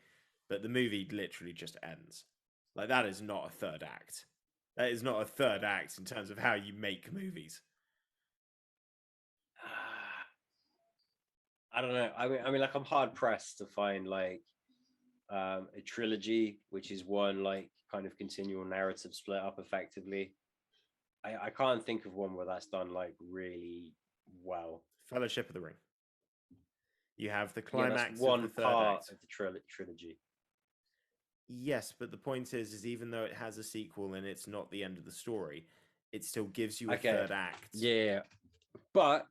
but the movie literally just ends. Like, that is not a third act. That is not a third act in terms of how you make movies. I don't know. I mean, like I'm hard pressed to find like a trilogy, which is one like kind of continual narrative split up effectively. I can't think of one where that's done like really well. Fellowship of the Ring. You have the Yeah, that's climax of one the third part act. of the trilogy. Yes, but the point is even though it has a sequel and it's not the end of the story, it still gives you a third act. Yeah, but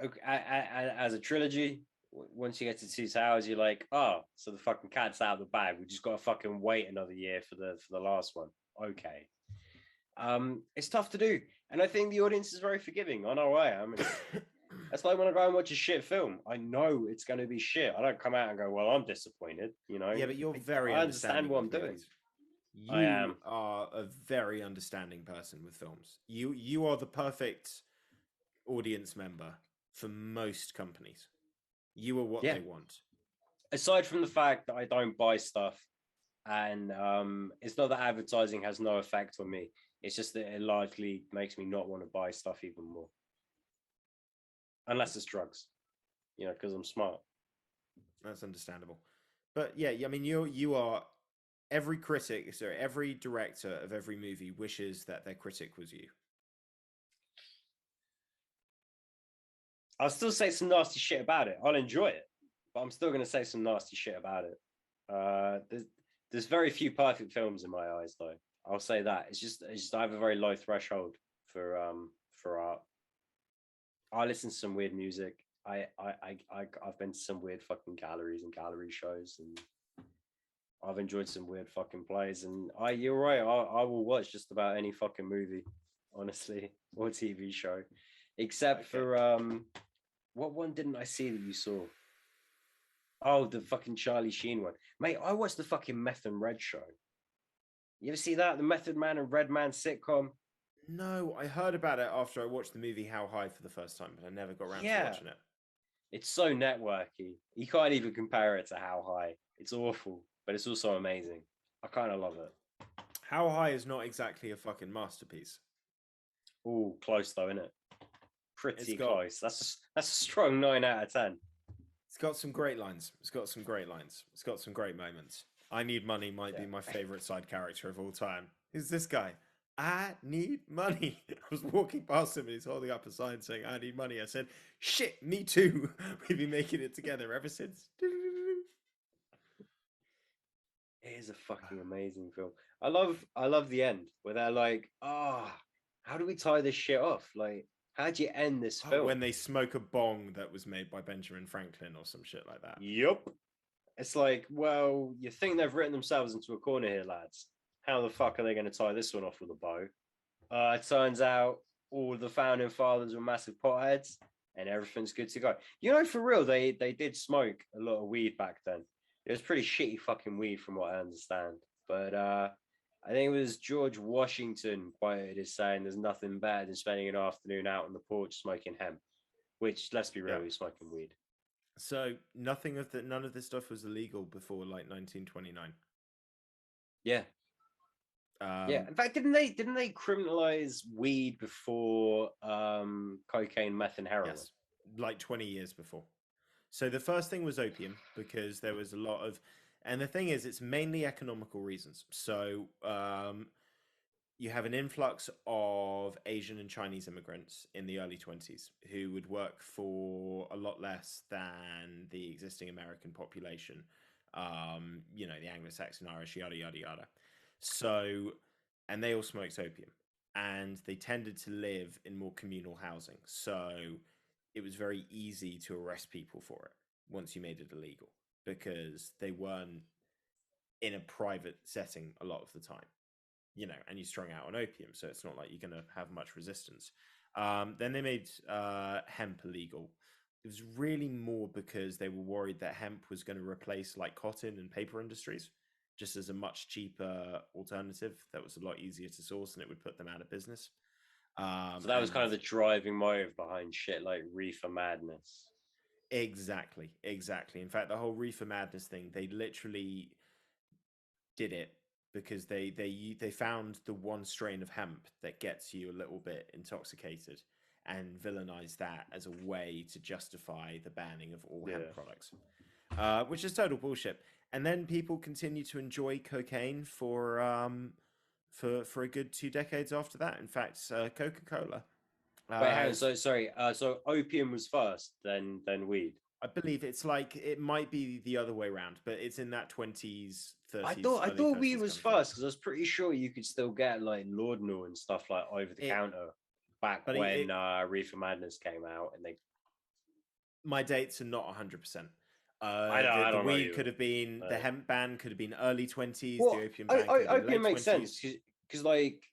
okay, as a trilogy, once you get to 2 towers, you're like, oh, so the fucking cat's out of the bag. We just got to fucking wait another year for the last one. Okay. It's tough to do, and I think the audience is very forgiving on our way. I mean, that's like when I go and watch a shit film. I know it's going to be shit. I don't come out and go, well, I'm disappointed. You know. Yeah, but you're very I understand what I'm doing. You are a very understanding person with films. You are the perfect audience member for most companies. You are what they want. Aside from the fact that I don't buy stuff, and it's not that advertising has no effect on me. It's just that it largely makes me not want to buy stuff even more. Unless it's drugs, you know, because I'm smart. That's understandable. But yeah, I mean, you are every critic, so every director of every movie wishes that their critic was you. I'll still say some nasty shit about it. I'll enjoy it, but I'm still going to say some nasty shit about it. There's very few perfect films in my eyes, though. I'll say that. It's just I have a very low threshold for art. I listen to some weird music. I've been to some weird fucking galleries and gallery shows, and I've enjoyed some weird fucking plays. And you're right. I will watch just about any fucking movie, honestly, or TV show, except for what one didn't I see that you saw? Oh, the fucking Charlie Sheen one, mate. I watched the fucking Meth and Red show. You ever see that? The Method Man and Red Man sitcom? No, I heard about it after I watched the movie How High for the first time, but I never got around to watching it. It's so networky. You can't even compare it to How High. It's awful, but it's also amazing. I kind of love it. How High is not exactly a fucking masterpiece. Oh, close though, isn't it? It's Pretty got close. That's a strong 9 out of 10. it's got some great lines. It's got some great lines. It's got some great moments. I Need Money might be my favorite side character of all time. Who's this guy? I need money. I was walking past him and he's holding up a sign saying, I need money. I said, shit, me too. We've been making it together ever since. It is a fucking amazing film. I love the end where they're like, how do we tie this shit off? Like, how do you end this Oh, film? when they smoke a bong that was made by Benjamin Franklin or some shit like that. Yup. It's like, well, you think they've written themselves into a corner here, lads. How the fuck are they going to tie this one off with a bow? It turns out all the founding fathers were massive potheads and everything's good to go. You know, for real, they did smoke a lot of weed back then. It was pretty shitty fucking weed from what I understand. But I think it was George Washington quoted as saying there's nothing better than spending an afternoon out on the porch smoking hemp, which, let's be real, Yeah. he was smoking weed. So none of this stuff was illegal before like 1929. Yeah. Yeah. Um, In fact, didn't they criminalize weed before cocaine, meth, and heroin? yes, like 20 years before. So the first thing was opium because there was a lot of, and the thing is, it's mainly economical reasons. So you have an influx of Asian and Chinese immigrants in the early 20s who would work for a lot less than the existing American population. The Anglo-Saxon, Irish, yada yada yada. So, and they all smoked opium, and they tended to live in more communal housing. So it was very easy to arrest people for it once you made it illegal because they weren't in a private setting a lot of the time, and you're strung out on opium, so it's not like you're going to have much resistance. Then they made hemp illegal. It was really more because they were worried that hemp was going to replace like cotton and paper industries, just as a much cheaper alternative that was a lot easier to source and it would put them out of business. So that was And kind of the driving motive behind shit like Reefer Madness. exactly, exactly. In fact, the whole reefer madness thing, they literally did it because they found the one strain of hemp that gets you a little bit intoxicated and villainized that as a way to justify the banning of all hemp products, which is total bullshit. And then people continue to enjoy cocaine for a good 2 decades after that. In fact, Coca-Cola Wait, hang on. has, So sorry. So opium was first, then weed. I believe it's like it might be the other way around, but it's in that 20s, I 30s, thought I early thought weed 30s was kind of thing. first because I was pretty sure you could still get like laudanum and stuff like over the It, counter back but when Reefer Madness came out, and they. my dates are not 100%. I The don't know weed you. could have been, the hemp ban could have been early 20s, the Well, opium ban could have been opium late makes 20s. sense because like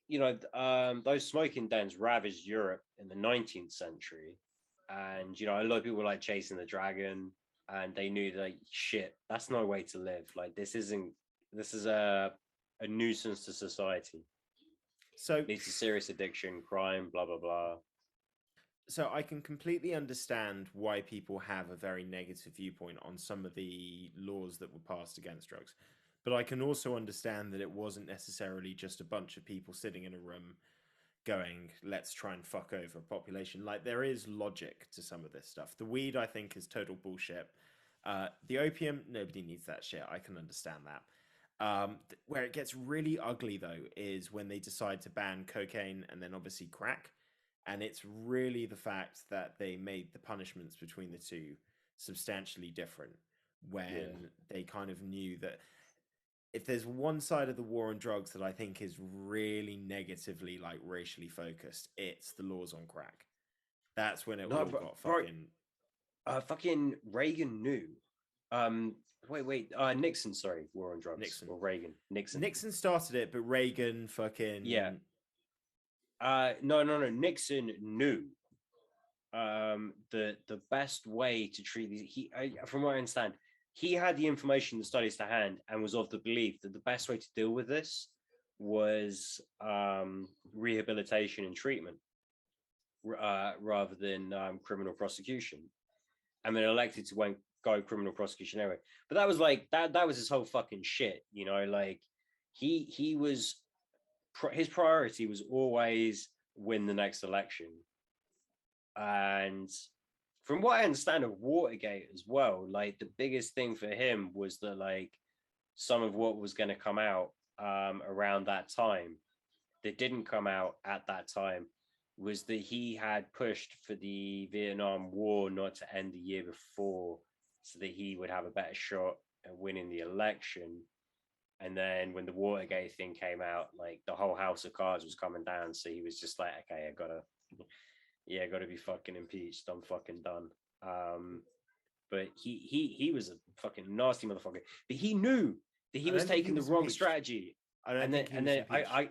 those smoking dens ravaged Europe in the 19th century, and a lot of people were like chasing the dragon, and they knew that shit, that's no way to live. Like this is a nuisance to society. So, Leads to serious addiction, crime, blah blah blah. so I can completely understand why people have a very negative viewpoint on some of the laws that were passed against drugs. But I can also understand that it wasn't necessarily just a bunch of people sitting in a room going, let's try and fuck over a population. Like, there is logic to some of this stuff. The weed, I think, is total bullshit. The opium, nobody needs that shit. I can understand that. Where it gets really ugly, though, is when they decide to ban cocaine and then obviously crack. And it's really the fact that they made the punishments between the two substantially different when they kind of knew that if there's one side of the war on drugs that I think is really negatively like racially focused, it's the laws on crack. That's when it No, all got bro, fucking fucking Reagan knew. Wait. Nixon, sorry, war on drugs Nixon. or Reagan, Nixon. Nixon started it, but Reagan Yeah. fucking No. Nixon knew the best way to treat these. From what I understand, he had the information, the studies to hand, and was of the belief that the best way to deal with this was rehabilitation and treatment rather than criminal prosecution. and then elected to go criminal prosecution anyway. But that was like that was his whole fucking shit, you know. Like he was his priority was always win the next election, and from what I understand of Watergate as well, like the biggest thing for him was that like some of what was going to come out around that time that didn't come out at that time was that he had pushed for the Vietnam War not to end the year before so that he would have a better shot at winning the election. And then when the Watergate thing came out, like the whole house of cards was coming down. So he was just like, okay, I gotta be fucking impeached. I'm fucking done. But he was a fucking nasty motherfucker. But he knew that he was taking the wrong strategy. I don't think he was impeached.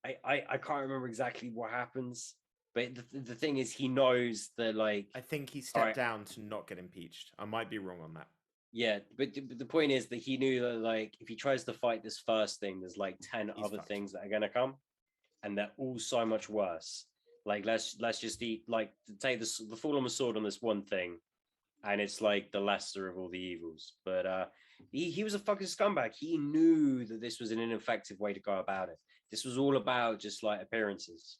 I can't remember exactly what happens, but the thing is, he knows that like I think he stepped down to not get impeached. I might be wrong on that. Yeah, but the point is that he knew that like if he tries to fight this first thing, there's like 10 other things that are gonna come, and they're all so much worse. Like let's just take the fall on the sword on this one thing, and it's like the lesser of all the evils. But he was a fucking scumbag. He knew that this was an ineffective way to go about it. This was all about just like appearances.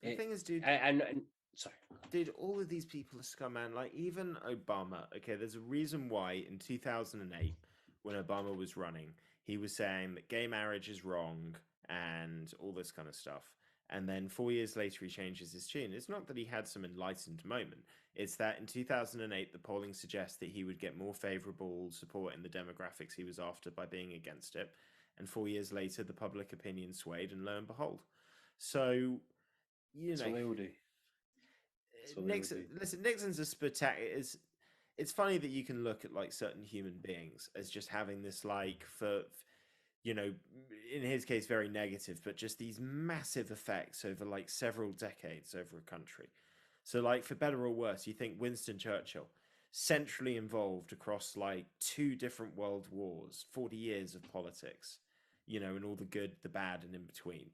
The thing is, dude, and sorry. Dude, all of these people are scumman. Like, even Obama. Okay, there's a reason why in 2008, when Obama was running, he was saying that gay marriage is wrong and all this kind of stuff. And then 4 years later, he changes his tune. It's not that he had some enlightened moment. It's that in 2008, the polling suggests that he would get more favorable support in the demographics he was after by being against it. And 4 years later, the public opinion swayed, and lo and behold. So, That's what they all do. Nixon's a spectacular. It's funny that you can look at like certain human beings as just having this like in his case very negative, but just these massive effects over like several decades over a country. So like for better or worse, you think Winston Churchill, centrally involved across like 2 different world wars, 40 years of politics, and all the good, the bad, and in between.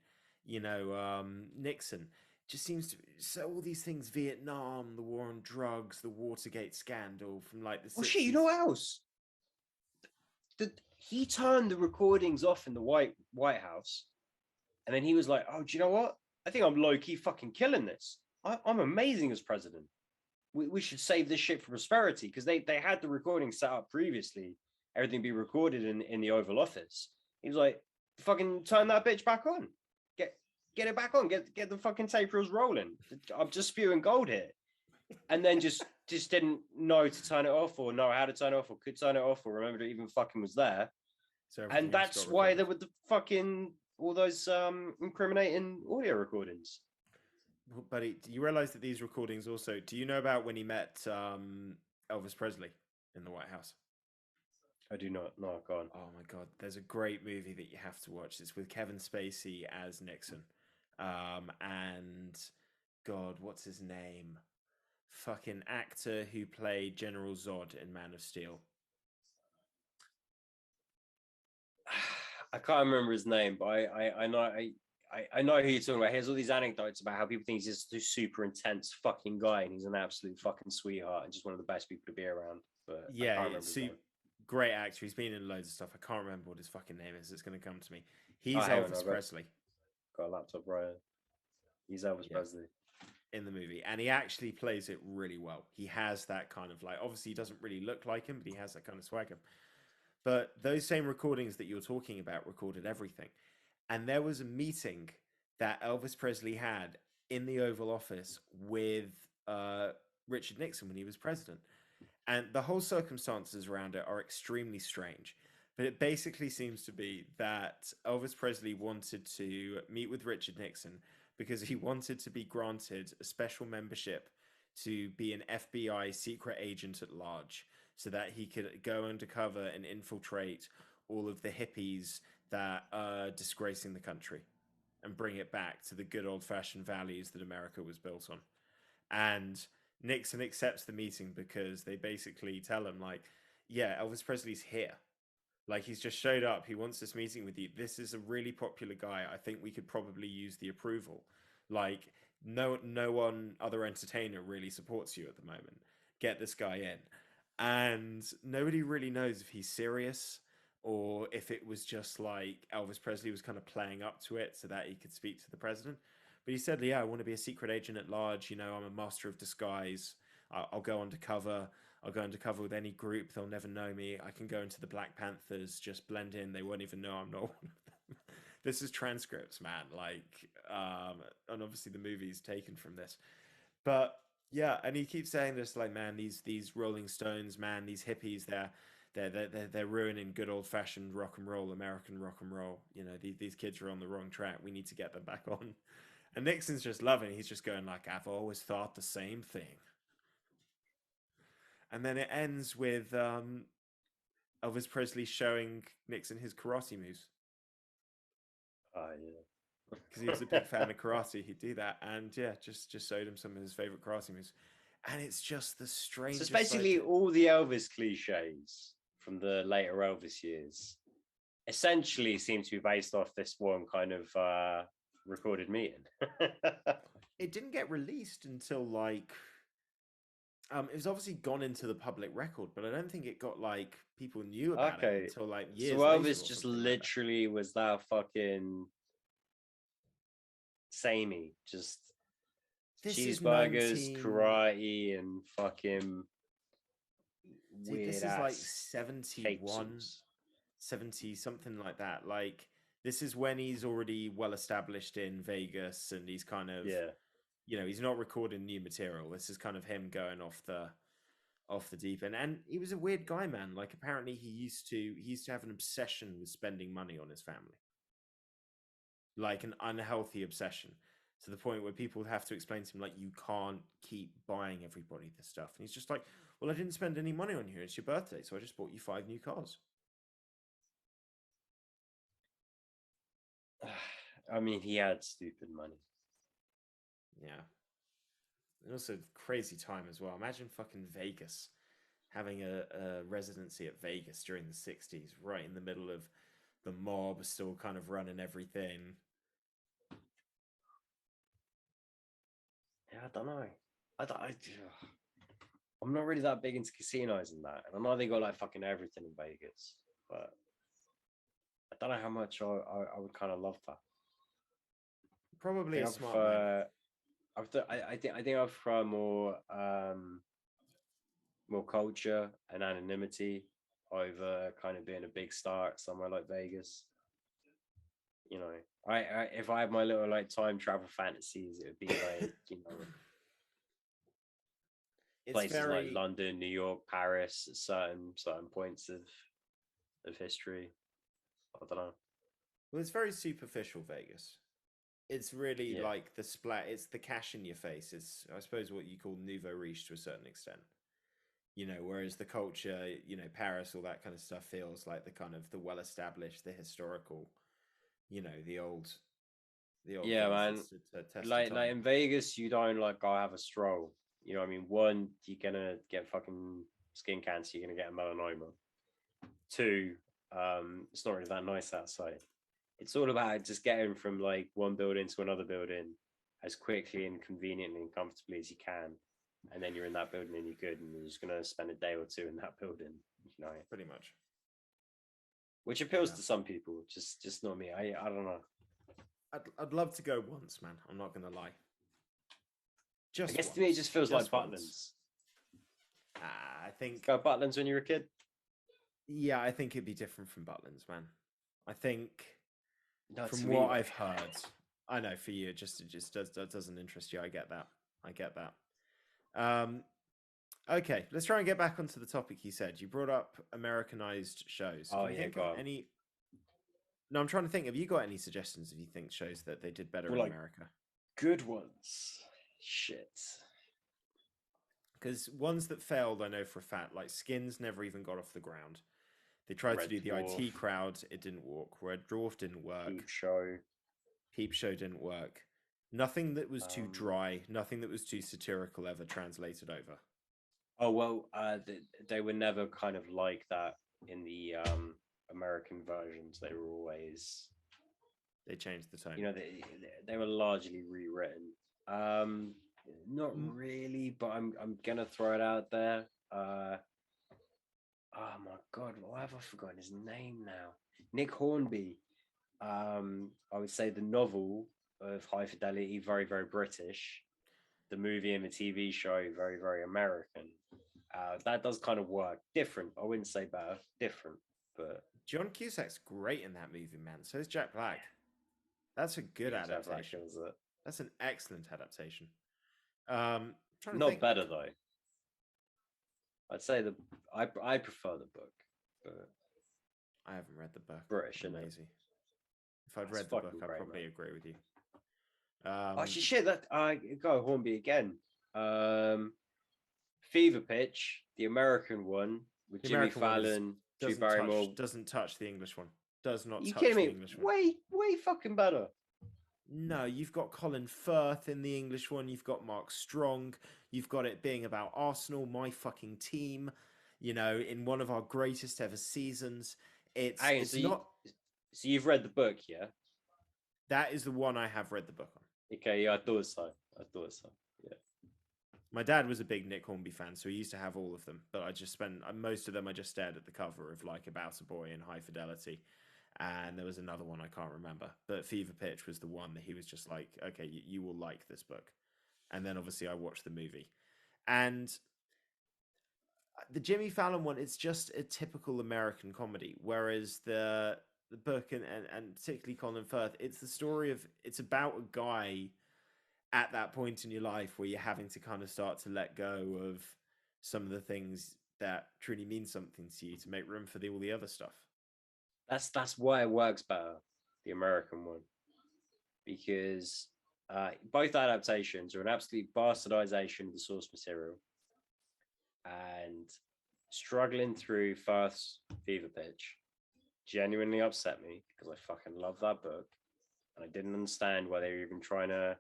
Nixon just seems to so all these things: Vietnam, the war on drugs, the Watergate scandal from like the 60s. Shit, you know what else? He turned the recordings off in the White House, and then he was like, "Oh, do you know what? I think I'm low key fucking killing this. I'm amazing as president. We should save this shit for prosperity," because they had the recording set up previously, everything be recorded in the Oval Office. He was like, "Fucking turn that bitch back on. Get it back on. Get the fucking tape reels rolling. I'm just spewing gold here." And then just didn't know to turn it off, or know how to turn it off, or could turn it off, or remember it even fucking was there. So and that's why there were the fucking all those incriminating audio recordings. Buddy, do you realize that these recordings also? Do you know about when he met Elvis Presley in the White House? I do not. No, go on. Oh my god, there's a great movie that you have to watch. It's with Kevin Spacey as Nixon, and God, what's his name? Fucking actor who played General Zod in Man of Steel. I can't remember his name, but I know who you're talking about. He has all these anecdotes about how people think he's just a super intense fucking guy, and he's an absolute fucking sweetheart and just one of the best people to be around. But yeah, great actor. He's been in loads of stuff. I can't remember what his fucking name is. It's going to come to me. He's Elvis Presley. Got a laptop right. He's Elvis Presley in the movie, and he actually plays it really well. He has that kind of like, obviously he doesn't really look like him, but he has that kind of swagger. But those same recordings that you're talking about recorded everything. And there was a meeting that Elvis Presley had in the Oval Office with Richard Nixon when he was president. And the whole circumstances around it are extremely strange. But it basically seems to be that Elvis Presley wanted to meet with Richard Nixon because he wanted to be granted a special membership to be an FBI secret agent at large so that he could go undercover and infiltrate all of the hippies that are disgracing the country and bring it back to the good old-fashioned values that America was built on. And Nixon accepts the meeting because they basically tell him, like, yeah, Elvis Presley's here. Like, he's just showed up. He wants this meeting with you. This is a really popular guy. I think we could probably use the approval. Like, no one other entertainer really supports you at the moment. get this guy in. And nobody really knows if he's serious or if it was just like Elvis Presley was kind of playing up to it so that he could speak to the president. But he said, yeah, I want to be a secret agent at large. You know, I'm a master of disguise. I'll go undercover. I'll go undercover with any group. They'll never know me. I can go into the Black Panthers, just blend in. They won't even know I'm not one of them. This is transcripts, man. Like, and obviously the movie's taken from this. But yeah, and he keeps saying this, like, man, these Rolling Stones, man, these hippies, they're ruining good old fashioned rock and roll, American rock and roll. You know, these kids are on the wrong track. We need to get them back on. And Nixon's just loving it. He's just going like, I've always thought the same thing. And then it ends with Elvis Presley showing Nixon his karate moves. Oh, yeah. Because he was a big fan of karate. He'd do that. And yeah, just showed him some of his favorite karate moves. And it's just the strangest. So it's basically all the Elvis cliches from the later Elvis years essentially seem to be based off this one kind of recorded meeting. It didn't get released until like it was obviously gone into the public record, but I don't think it got like people knew about it until like years later. So Elvis just literally was that fucking samey, just this cheeseburgers, karate, and fucking weird. This is like 71, 70, something like that. Like this is when he's already well established in Vegas, and he's kind of you know, he's not recording new material. This is kind of him going off the deep end. And he was a weird guy, man. Like apparently he used to have an obsession with spending money on his family. Like an unhealthy obsession. To the point where people have to explain to him, like, you can't keep buying everybody this stuff. And he's just like, well, I didn't spend any money on you. It's your birthday, so I just bought you 5 new cars. I mean, he had stupid money. Yeah. And also crazy time as well. Imagine fucking Vegas having a residency at Vegas during the 60s, right in the middle of the mob still kind of running everything. Yeah, I don't know. I'm not really that big into casinos and that. And I know they got like fucking everything in Vegas, but I don't know how much I would kind of love that. Probably a smart man. I think I prefer more culture and anonymity over kind of being a big star at somewhere like Vegas. You know, I if I had my little like time travel fantasies, it would be like, you know, places like London, New York, Paris at certain points of history. I don't know. Well, it's very superficial, Vegas. It's really like the splat. It's the cash in your face. It's, I suppose, what you call nouveau riche to a certain extent. You know, whereas the culture, you know, Paris, all that kind of stuff feels like the kind of the well-established, the historical, you know, the old. Yeah, man. Like in Vegas, you don't like go have a stroll. You know what I mean? One, you're gonna get fucking skin cancer. You're gonna get a melanoma. Two, it's not really that nice outside. It's all about just getting from like one building to another building as quickly and conveniently and comfortably as you can, and then you're in that building and you're good, and you're just gonna spend a day or two in that building. You know, pretty much. Which appeals to some people, just not me. I don't know. I'd love to go once, man. I'm not gonna lie. I guess to me it just feels like Butlins. I think go Butlins when you were a kid. Yeah, I think it'd be different from Butlins, man. I think from what I've heard, I know for you, it just doesn't interest you. I get that. Okay, let's try and get back onto the topic. You said you brought up Americanized shows. Oh yeah, go on. No, I'm trying to think. Have you got any suggestions? If you think shows that they did better in America, good ones. Shit. Because ones that failed, I know for a fact, like Skins never even got off the ground. They tried to do the IT crowd, it didn't work. Red Dwarf didn't work. Peep Show didn't work. Nothing that was too dry, nothing that was too satirical ever translated over. Oh well, they were never kind of like that in the American versions. They were always they changed the tone. You know, they were largely rewritten. Not really, but I'm gonna throw it out there. Oh my god, why have I forgotten his name now? Nick Hornby. I would say the novel of High Fidelity, very, very British. The movie and the TV show, very, very American. That does kind of work. Different. I wouldn't say better. Different, but John Cusack's great in that movie, man. So is Jack Black. That's a good yeah, Jack Black adaptation. kills it. That's an excellent adaptation. Trying to Not think. better though. I'd say I prefer the book, but I haven't read the book. British, I'm isn't it? lazy. If I'd That's read the book, fucking I'd great, probably man. agree with you. Oh shit! That I go Hornby again. Fever Pitch, the American one with The Jimmy American one is Fallon, Drew Barrymore. doesn't touch the English one. Does not You kidding touch the me? English one. Way fucking better. No, you've got Colin Firth in the English one. You've got Mark Strong. You've got it being about Arsenal, my fucking team. You know, in one of our greatest ever seasons. Hang on, It's not. so you've read the book, yeah? That is the one I have read the book on. Okay, yeah, I thought so. Yeah. My dad was a big Nick Hornby fan, so he used to have all of them. But I just spent most of them. I just stared at the cover of like About a Boy in High Fidelity, and there was another one I can't remember. But Fever Pitch was the one that he was just like, okay, you will like this book. And then obviously I watched the movie, and the Jimmy Fallon one, it's just a typical American comedy, whereas the book and particularly Colin Firth, it's about a guy at that point in your life where you're having to kind of start to let go of some of the things that truly mean something to you to make room for all the other stuff. That's why it works better, the American one, because both adaptations are an absolute bastardization of the source material, and struggling through Firth's Fever Pitch genuinely upset me because I fucking love that book, and I didn't understand why they were even trying to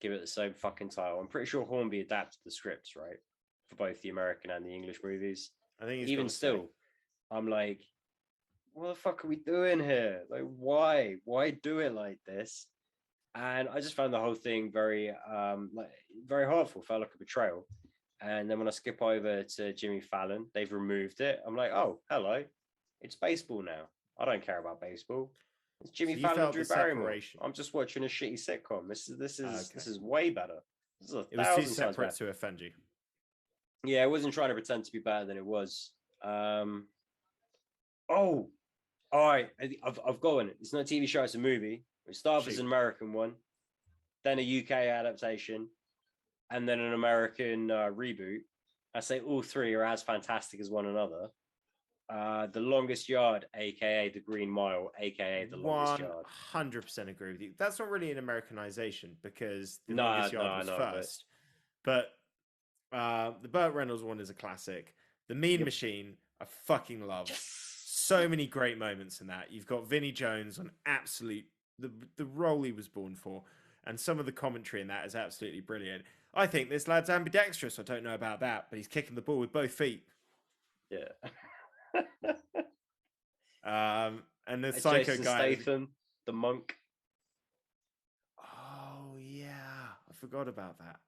give it the same fucking title. I'm pretty sure Hornby adapted the scripts, right? For both the American and the English movies. I think he's Even got to say. still, I'm like, what the fuck are we doing here? Like, why? Why do it like this? And I just found the whole thing very like very hurtful, felt like a betrayal. And then when I skip over to Jimmy Fallon, they've removed it. I'm like, oh, hello. It's baseball now. I don't care about baseball. It's Jimmy So you Fallon and felt the Drew Barrymore. separation. I'm just watching a shitty sitcom. Okay. This is way better. This is It was too 1,000 times separate better. to offend you. Yeah, I wasn't trying to pretend to be better than it was. Oh, all right. I've got one. It's not a TV show, it's a movie. It starts as an American one, then a UK adaptation, and then an American reboot. I say all three are as fantastic as one another. The Longest Yard, aka The Green Mile, aka The Longest Yard. 100% agree with you. That's not really an Americanization because The No, Longest Yard was no, first. But the Burt Reynolds one is a classic. The Mean Machine, I fucking love. So many great moments in that. You've got Vinnie Jones on the role he was born for, and some of the commentary in that is absolutely brilliant. I think this lad's ambidextrous. I don't know about that, but he's kicking the ball with both feet. Yeah. And the psycho Jason guy, Statham, the monk. Oh yeah, I forgot about that.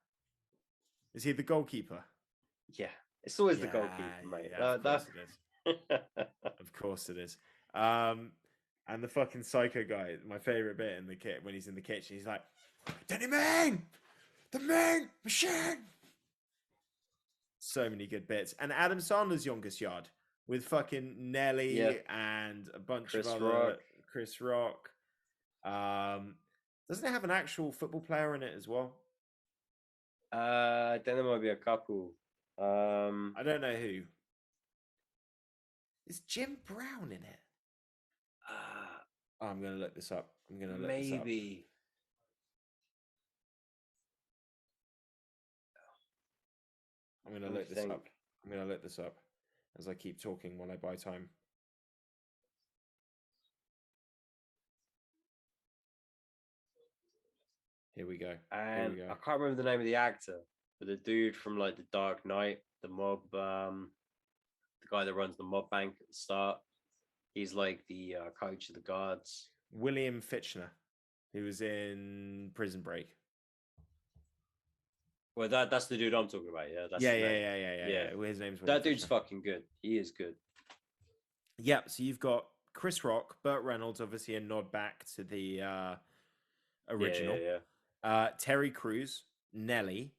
Is he the goalkeeper? Yeah, it's always the goalkeeper, mate. Yeah, of course it is. Of course it is. And the fucking psycho guy, my favorite bit in the kit when he's in the kitchen, he's like, "Danny Man, the main machine." So many good bits, and Adam Sandler's Youngest Yard with fucking Nelly and a bunch Chris of other Rock. Chris Rock. Doesn't it have an actual football player in it as well? Then there might be a couple. I don't know who. Is Jim Brown in it? I'm gonna look this up. Maybe. I'm gonna look this up. I'm gonna look this up as I keep talking while I buy time. Here we go. And I can't remember the name of the actor, but the dude from like The Dark Knight, the mob, the guy that runs the mob bank at the start. He's like the coach of the guards. William Fitchner, who was in Prison Break. Well, that's the dude I'm talking about. Yeah, that's Yeah, the yeah, name. yeah, yeah, yeah, yeah. Well, his name's William That dude's Fisher. fucking good. He is good. Yeah, so you've got Chris Rock, Burt Reynolds, obviously a nod back to the original. Yeah. Terry Crews, Nelly,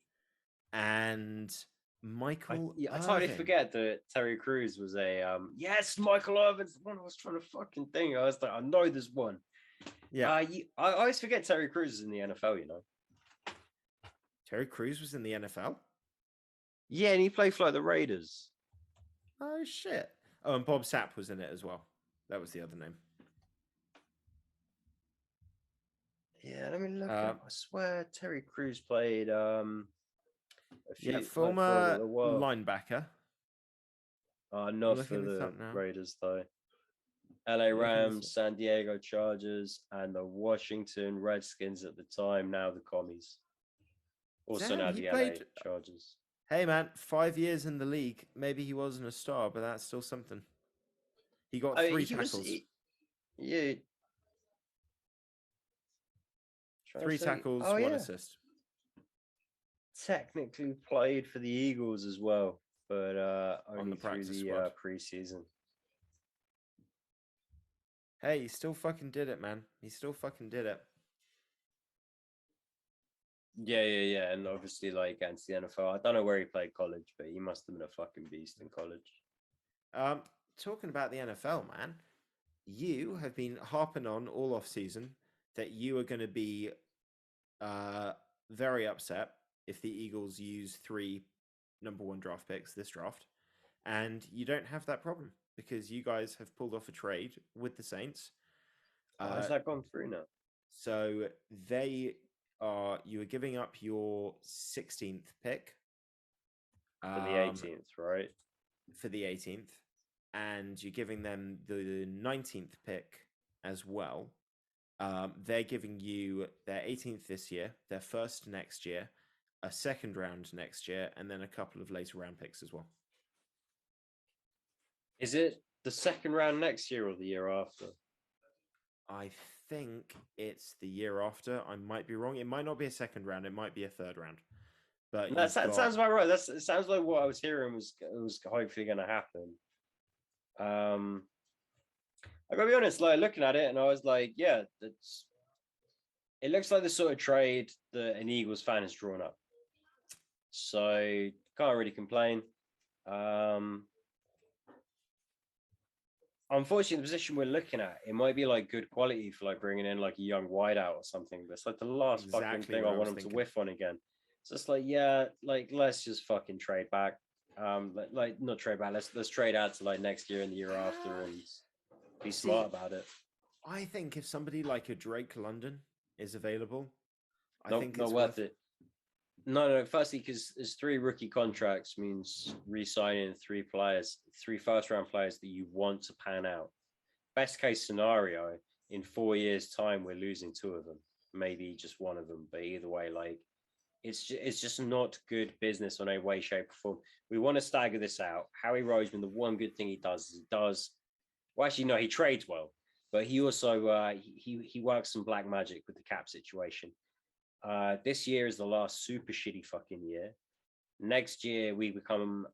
and Michael I totally Irvin. forget that Terry Crews was a yes, Michael Irvin's the one I was trying to fucking think. I was like, I know there's one. Yeah. I always forget Terry Crews is in the NFL, you know. Terry Crews was in the NFL? Yeah, and he played for like the Raiders. Oh, shit. Oh, and Bob Sapp was in it as well. That was the other name. Yeah, let me look up. I swear Terry Crews played a few former linebacker. Not for the Raiders though. LA Rams, San Diego Chargers, and the Washington Redskins at the time, now the Commies. Also now the LA Chargers. Hey man, 5 years in the league. Maybe he wasn't a star, but that's still something. He got 3 tackles. 3 tackles, 1 assist. Technically played for the Eagles as well, but only through the preseason. Hey, he still fucking did it, man. He still fucking did it. Yeah. And obviously, like, against the NFL, I don't know where he played college, but he must have been a fucking beast in college. Talking about the NFL, man, you have been harping on all off season that you are going to be very upset if the Eagles use 3 number 1 draft picks this draft, and you don't have that problem because you guys have pulled off a trade with the Saints. Has that gone through now? So you are giving up your 16th pick for the 18th, right? For the 18th, and you're giving them the 19th pick as well. They're giving you their 18th this year, their first next year, a second round next year, and then a couple of later round picks as well. Is it the second round next year or the year after? I think it's the year after. I might be wrong. It might not be a second round. It might be a third round. But that sounds about right. It sounds like what I was hearing was hopefully going to happen. I gotta be honest, like looking at it, and I was like, yeah, it looks like the sort of trade that an Eagles fan has drawn up. So can't really complain. Unfortunately, the position we're looking at, it might be like good quality for like bringing in like a young wideout or something. But it's like the last fucking thing I want them to whiff on again. So it's like, yeah, like let's just fucking trade back. Like not trade back. Let's trade out to like next year and the year after and be smart about it. I think if somebody like a Drake London is available, I think it's not worth it. No. Firstly, because there's 3 rookie contracts means re-signing 3 first-round players that you want to pan out. Best case scenario, in 4 years' time, we're losing 2 of them, maybe just 1 of them. But either way, like it's just not good business on a way, shape, or form. We want to stagger this out. Howie Roseman, the one good thing he does. Well, actually, no, he trades well, but he also he works some black magic with the cap situation. This year is the last super shitty fucking year. Next year we become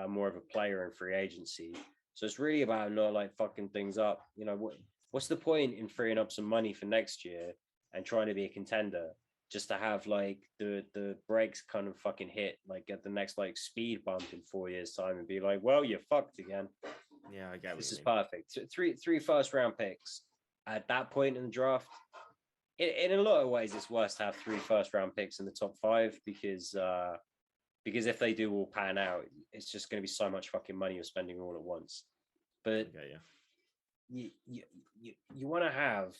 more of a player in free agency. So it's really about not like fucking things up. You know, what's the point in freeing up some money for next year and trying to be a contender just to have like the brakes kind of fucking hit, like get the next like speed bump in 4 years time and be like, well, you're fucked again. Yeah, I get this is perfect. 3 first-round picks at that point in the draft. In a lot of ways, it's worse to have 3 first-round picks in the top 5 because if they do all pan out, it's just going to be so much fucking money you're spending all at once. But you want to have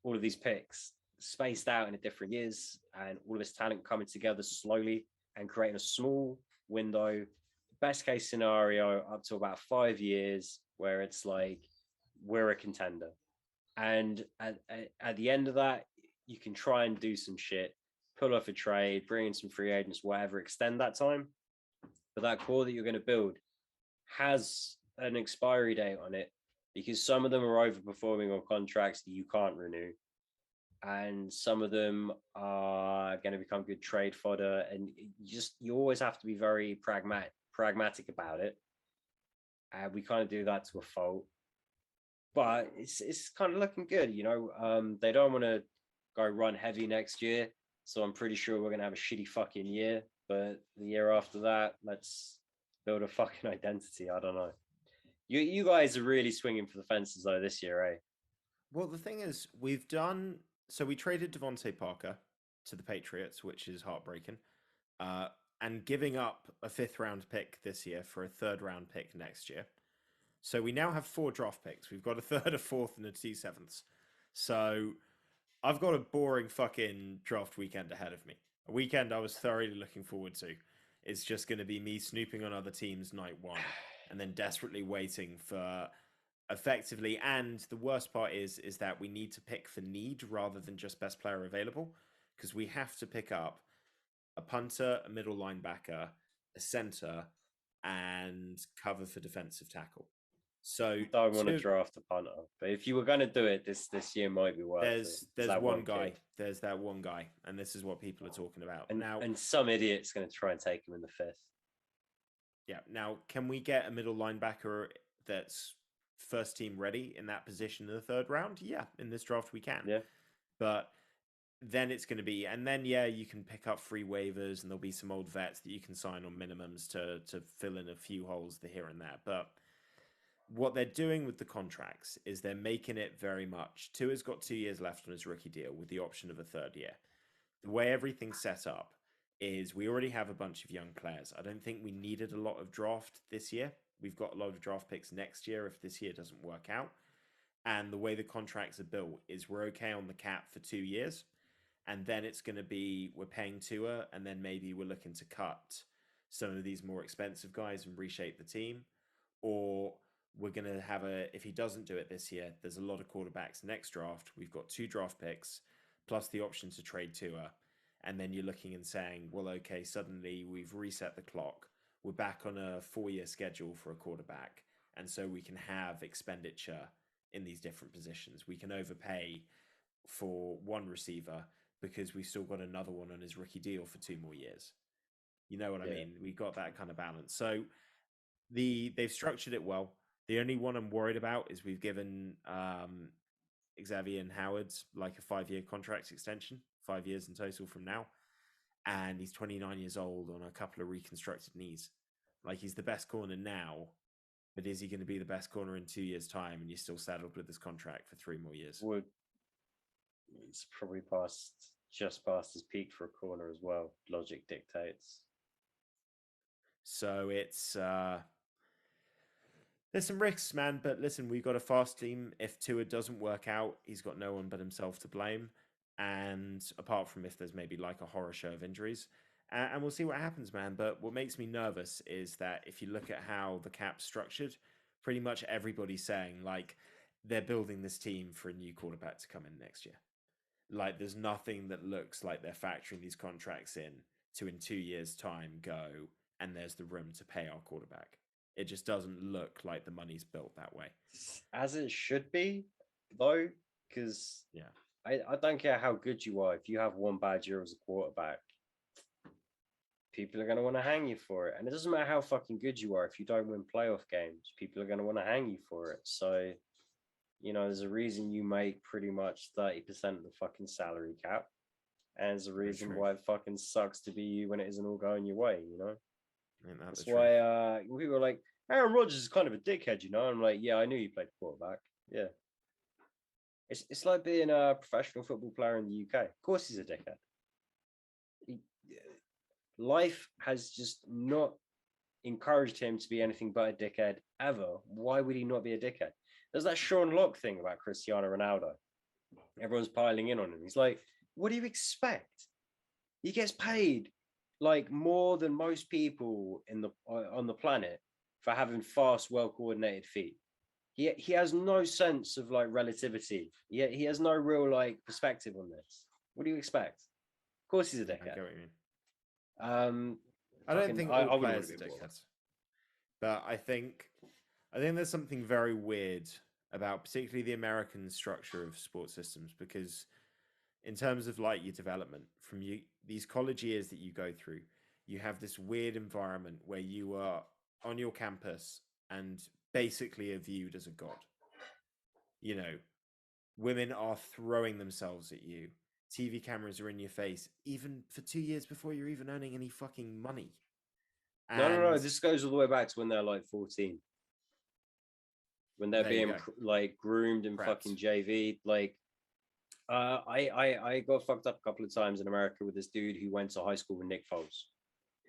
all of these picks spaced out into different years and all of this talent coming together slowly and creating a small window. Best case scenario up to about 5 years where it's like we're a contender, and at the end of that you can try and do some shit, pull off a trade, bring in some free agents, whatever, extend that time. But that core that you're going to build has an expiry date on it because some of them are overperforming on contracts that you can't renew. and some of them are going to become good trade fodder. And you always have to be very pragmatic about it. And we kind of do that to a fault, but it's kind of looking good. They don't want to go run heavy next year, so I'm pretty sure we're gonna have a shitty fucking year. But the year after that, let's build a fucking identity. I don't know. You guys are really swinging for the fences though this year, eh? Well, the thing is, we traded Devontae Parker to the Patriots, which is heartbreaking, uh, and giving up a 5th-round pick this year for a 3rd-round pick next year. So we now have 4 draft picks. We've got a 3rd, a 4th, and a 2/7. So I've got a boring fucking draft weekend ahead of me. A weekend I was thoroughly looking forward to. It's just going to be me snooping on other teams night one and then desperately waiting for effectively. And the worst part is that we need to pick for need rather than just best player available, because we have to pick up a punter, a middle linebacker, a center, and cover for defensive tackle. So Don't want to draft a punter, but if you were going to do it, this year might be worth it. There's one guy. There's that one guy, and this is what people are talking about now. And some idiot's going to try and take him in the 5th. Yeah. Now, can we get a middle linebacker that's first team ready in that position in the 3rd round? Yeah, in this draft we can. Yeah. But then it's going to be, and then you can pick up free waivers, and there'll be some old vets that you can sign on minimums to fill in a few holes here and there. But what they're doing with the contracts is they're making it very much. Tua's got 2 years left on his rookie deal with the option of a 3rd year. The way everything's set up is we already have a bunch of young players. I don't think we needed a lot of draft this year. We've got a lot of draft picks next year if this year doesn't work out. And the way the contracts are built is we're okay on the cap for 2 years. And then it's going to be we're paying Tua, and then maybe we're looking to cut some of these more expensive guys and reshape the team. Or we're going to have if he doesn't do it this year, there's a lot of quarterbacks next draft. We've got 2 draft picks plus the option to trade Tua. And then you're looking and saying, well, okay, suddenly we've reset the clock. We're back on a 4-year schedule for a quarterback. And so we can have expenditure in these different positions. We can overpay for one receiver because we've still got another one on his rookie deal for 2 more years. You know what I mean? We got that kind of balance. So they've structured it well. The only one I'm worried about is we've given Xavier and Howard's like a 5-year contract extension, 5 years in total from now. And he's 29 years old on a couple of reconstructed knees. Like, he's the best corner now, but is he going to be the best corner in 2 years' time? And you're still saddled with this contract for 3 more years. It's probably just past his peak for a corner as well. Logic dictates. So it's there's some risks, man. But listen, we've got a fast team. If Tua doesn't work out, he's got no one but himself to blame. And apart from if there's maybe like a horror show of injuries, and we'll see what happens, man. But what makes me nervous is that if you look at how the cap's structured, pretty much everybody's saying like they're building this team for a new quarterback to come in next year. Like, there's nothing that looks like they're factoring these contracts in 2 years' time go, and there's the room to pay our quarterback. It just doesn't look like the money's built that way. As it should be, though, because I don't care how good you are. If you have one bad year as a quarterback, people are going to want to hang you for it. And it doesn't matter how fucking good you are. If you don't win playoff games, people are going to want to hang you for it. So, there's a reason you make pretty much 30% of the fucking salary cap. And there's a reason why it fucking sucks to be you when it isn't all going your way, That's why people are like, Aaron Rodgers is kind of a dickhead, I'm like, yeah, I knew you played quarterback. Yeah. It's like being a professional football player in the UK. Of course he's a dickhead. Life has just not encouraged him to be anything but a dickhead ever. Why would he not be a dickhead? There's that Sean Locke thing about Cristiano Ronaldo. Everyone's piling in on him. He's like, what do you expect? He gets paid like more than most people on the planet for having fast, well-coordinated feet. He has no sense of like relativity. He has no real like perspective on this. What do you expect? Of course he's a dickhead. I get what you mean. I don't think all players are dickheads. But I think there's something very weird about particularly the American structure of sports systems, because in terms of like your development from these college years that you go through, you have this weird environment where you are on your campus and basically are viewed as a god. You know, women are throwing themselves at you. TV cameras are in your face, even for 2 years before you're even earning any fucking money. No. And This goes all the way back to when they're like 14, when they're there you being go, like groomed in prepped. fucking JV. Like, I got fucked up a couple of times in America with this dude who went to high school with Nick Foles,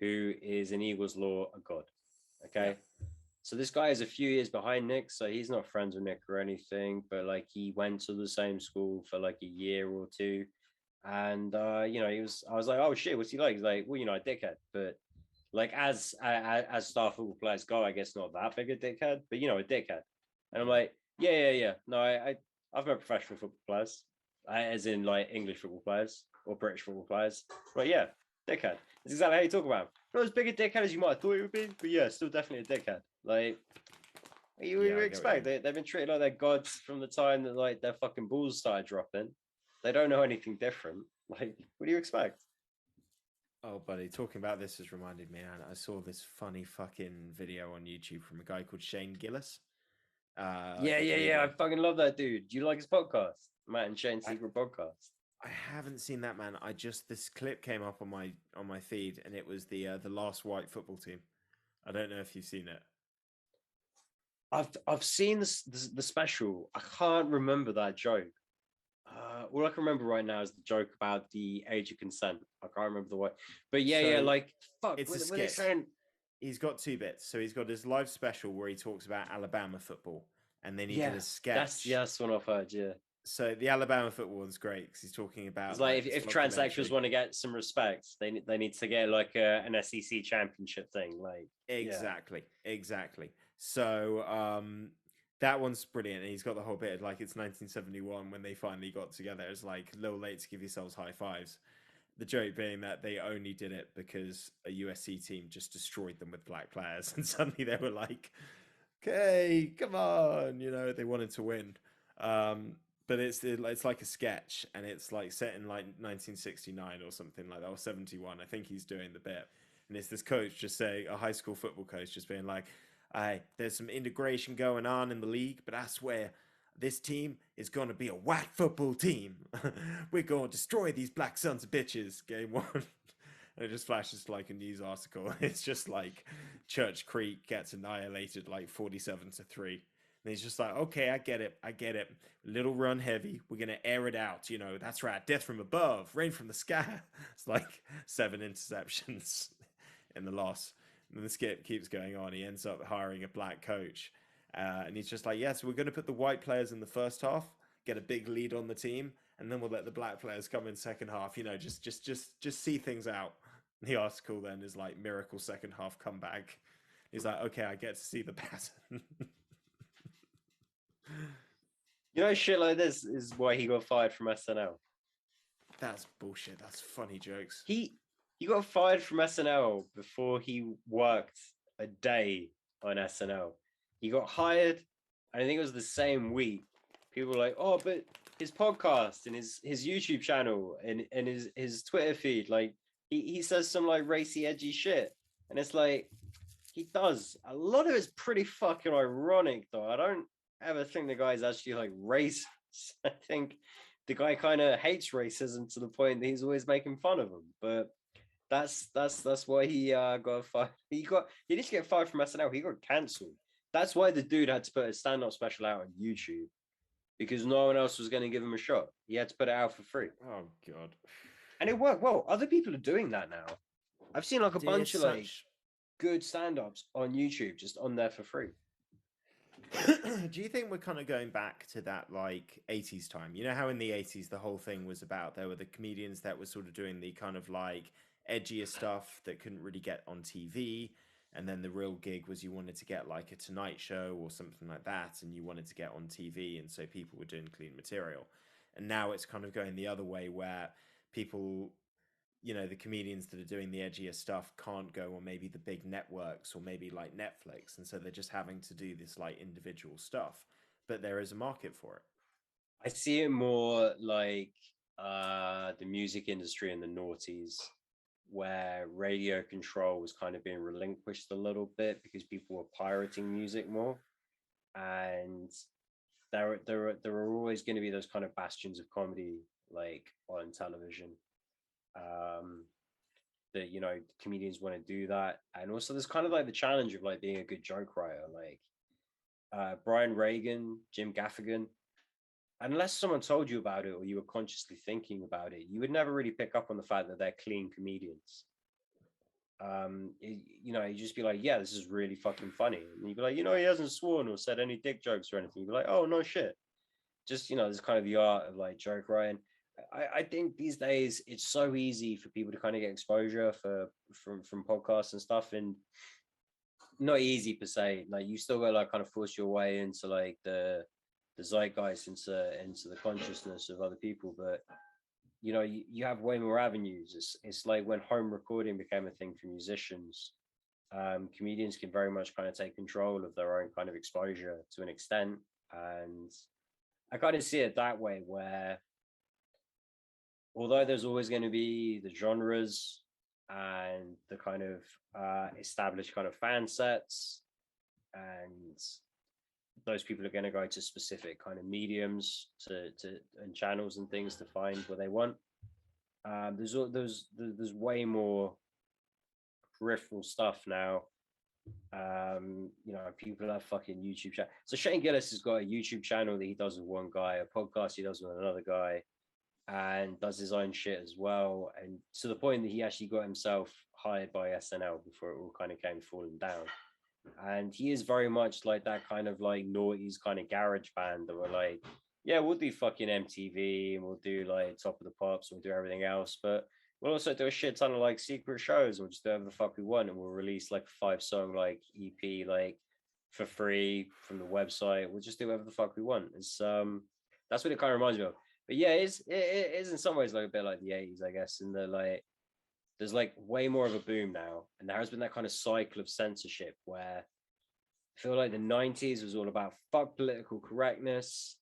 who is in Eagles law a god. Yeah, Okay. So this guy is a few years behind Nick, so he's not friends with Nick or anything, but like he went to the same school for like a year or two. And I was like, oh shit, what's he like? He's like, well, a dickhead. But like as star football players go, I guess not that big a dickhead, but a dickhead. And I'm yeah, like, yeah. No, I've met professional football players, as in like English football players or British football players. But yeah, dickhead. That's exactly how you talk about him. Not as big a dickhead as you might have thought he would be, but yeah, still definitely a dickhead. Like, you yeah. would I get what you expect. mean. They've been treated like they're gods from the time that like their fucking balls started dropping. They don't know anything different. Like, what do you expect? Oh, buddy, talking about this has reminded me, and I saw this funny fucking video on YouTube from a guy called Shane Gillis, like a Yeah. I comedian. fucking love that dude. Do you like his podcast? Matt and Shane I, Secret Podcast. I haven't seen that, man. I just this clip came up on my feed, and it was the last white football team. I don't know if you've seen it. I've seen the special. I can't remember that joke. All I can remember right now is the joke about the age of consent. I can't remember the way, but yeah. So Like, fuck, it's a what they skit. saying? He's got two bits. So he's got his live special where he talks about Alabama football, and then he did Yeah, a sketch. that's one I've heard. Yeah, So the Alabama football one's great because he's talking it's about like like this if transsexuals documentary. want to get some respect, they need to get like an SEC championship thing. Like, yeah, Exactly, exactly. So that one's brilliant. And he's got the whole bit of, like it's 1971 when they finally got together. It's like a little late to give yourselves high fives. The joke being that they only did it because a USC team just destroyed them with black players, and suddenly they were like, "Okay, come on," they wanted to win. But it's like a sketch, and it's like set in like 1969 or something like that, or 71. I think he's doing the bit, and it's this coach just saying, a high school football coach just being like, "Hey, there's some integration going on in the league, but I swear this team is going to be a white football team. We're going to destroy these black sons of bitches." Game one. And it just flashes to like a news article. It's just like Church Creek gets annihilated like 47-3. And he's just like, okay, I get it. I get it. Little run heavy. We're going to air it out. That's right. Death from above, rain from the sky. It's like 7 interceptions in the loss. And the skit keeps going on. He ends up hiring a black coach. And he's just like, yeah, so we're going to put the white players in the first half, get a big lead on the team, and then we'll let the black players come in second half. Just see things out. The article then is like miracle second half comeback. He's like, okay, I get to see the pattern. shit like this is why he got fired from SNL. That's bullshit. That's funny jokes. He got fired from SNL before he worked a day on SNL. He got hired, I think it was the same week. People were like, oh, but his podcast and his YouTube channel and his Twitter feed, like he says some like racy, edgy shit. And it's like he does. A lot of it's pretty fucking ironic though. I don't ever think the guy's actually like racist. I think the guy kind of hates racism to the point that he's always making fun of him. But that's why he got fired. He didn't get fired from SNL. He got cancelled. That's why the dude had to put a stand-up special out on YouTube because no one else was going to give him a shot. He had to put it out for free, Oh god. and it worked well. Other people are doing that now. I've seen like a There's bunch of like such good stand-ups on YouTube just on there for free. Do you think we're kind of going back to that like 80s time? You know how in the 80s the whole thing was about there were the comedians that were sort of doing the kind of like edgier stuff that couldn't really get on TV, and then the real gig was you wanted to get like a Tonight Show or something like that, and you wanted to get on TV, and so people were doing clean material. And now it's kind of going the other way where people, the comedians that are doing the edgier stuff can't go on maybe the big networks or maybe like Netflix. And so they're just having to do this like individual stuff. But there is a market for it. I see it more like the music industry in the noughties, where radio control was kind of being relinquished a little bit because people were pirating music more, and there are always going to be those kind of bastions of comedy like on television. Um, that comedians want to do that, and also there's kind of like the challenge of like being a good joke writer, like Brian Regan, Jim Gaffigan. Unless someone told you about it or you were consciously thinking about it, you would never really pick up on the fact that they're clean comedians. You just be like, yeah, this is really fucking funny. And you'd be like, he hasn't sworn or said any dick jokes or anything. You'd be like, oh, no shit. Just, this kind of the art of like joke writing. I think these days it's so easy for people to kind of get exposure from podcasts and stuff, and not easy per se. Like you still got to like kind of force your way into like the zeitgeist, into the consciousness of other people, but you have way more avenues. It's like when home recording became a thing for musicians. Comedians can very much kind of take control of their own kind of exposure to an extent, and I kind of see it that way, where although there's always going to be the genres and the kind of established kind of fan sets, and those people are going to go to specific kind of mediums to and channels and things to find what they want. There's way more peripheral stuff now. People have fucking YouTube channel. So Shane Gillis has got a YouTube channel that he does with one guy, a podcast he does with another guy, and does his own shit as well. And to the point that he actually got himself hired by SNL before it all kind of came falling down. And he is very much like that kind of like noughties kind of garage band that were like, yeah, we'll do fucking MTV and we'll do like Top of the Pops and we'll do everything else, but we'll also do a shit ton of like secret shows and we'll just do whatever the fuck we want, and we'll release like a 5-song like EP like for free from the website. We'll just do whatever the fuck we want. It's that's what it kind of reminds me of. But yeah, it is in some ways like a bit like the 80s, I guess, in the like there's like way more of a boom now, and there has been that kind of cycle of censorship where I feel like the 90s was all about fuck political correctness,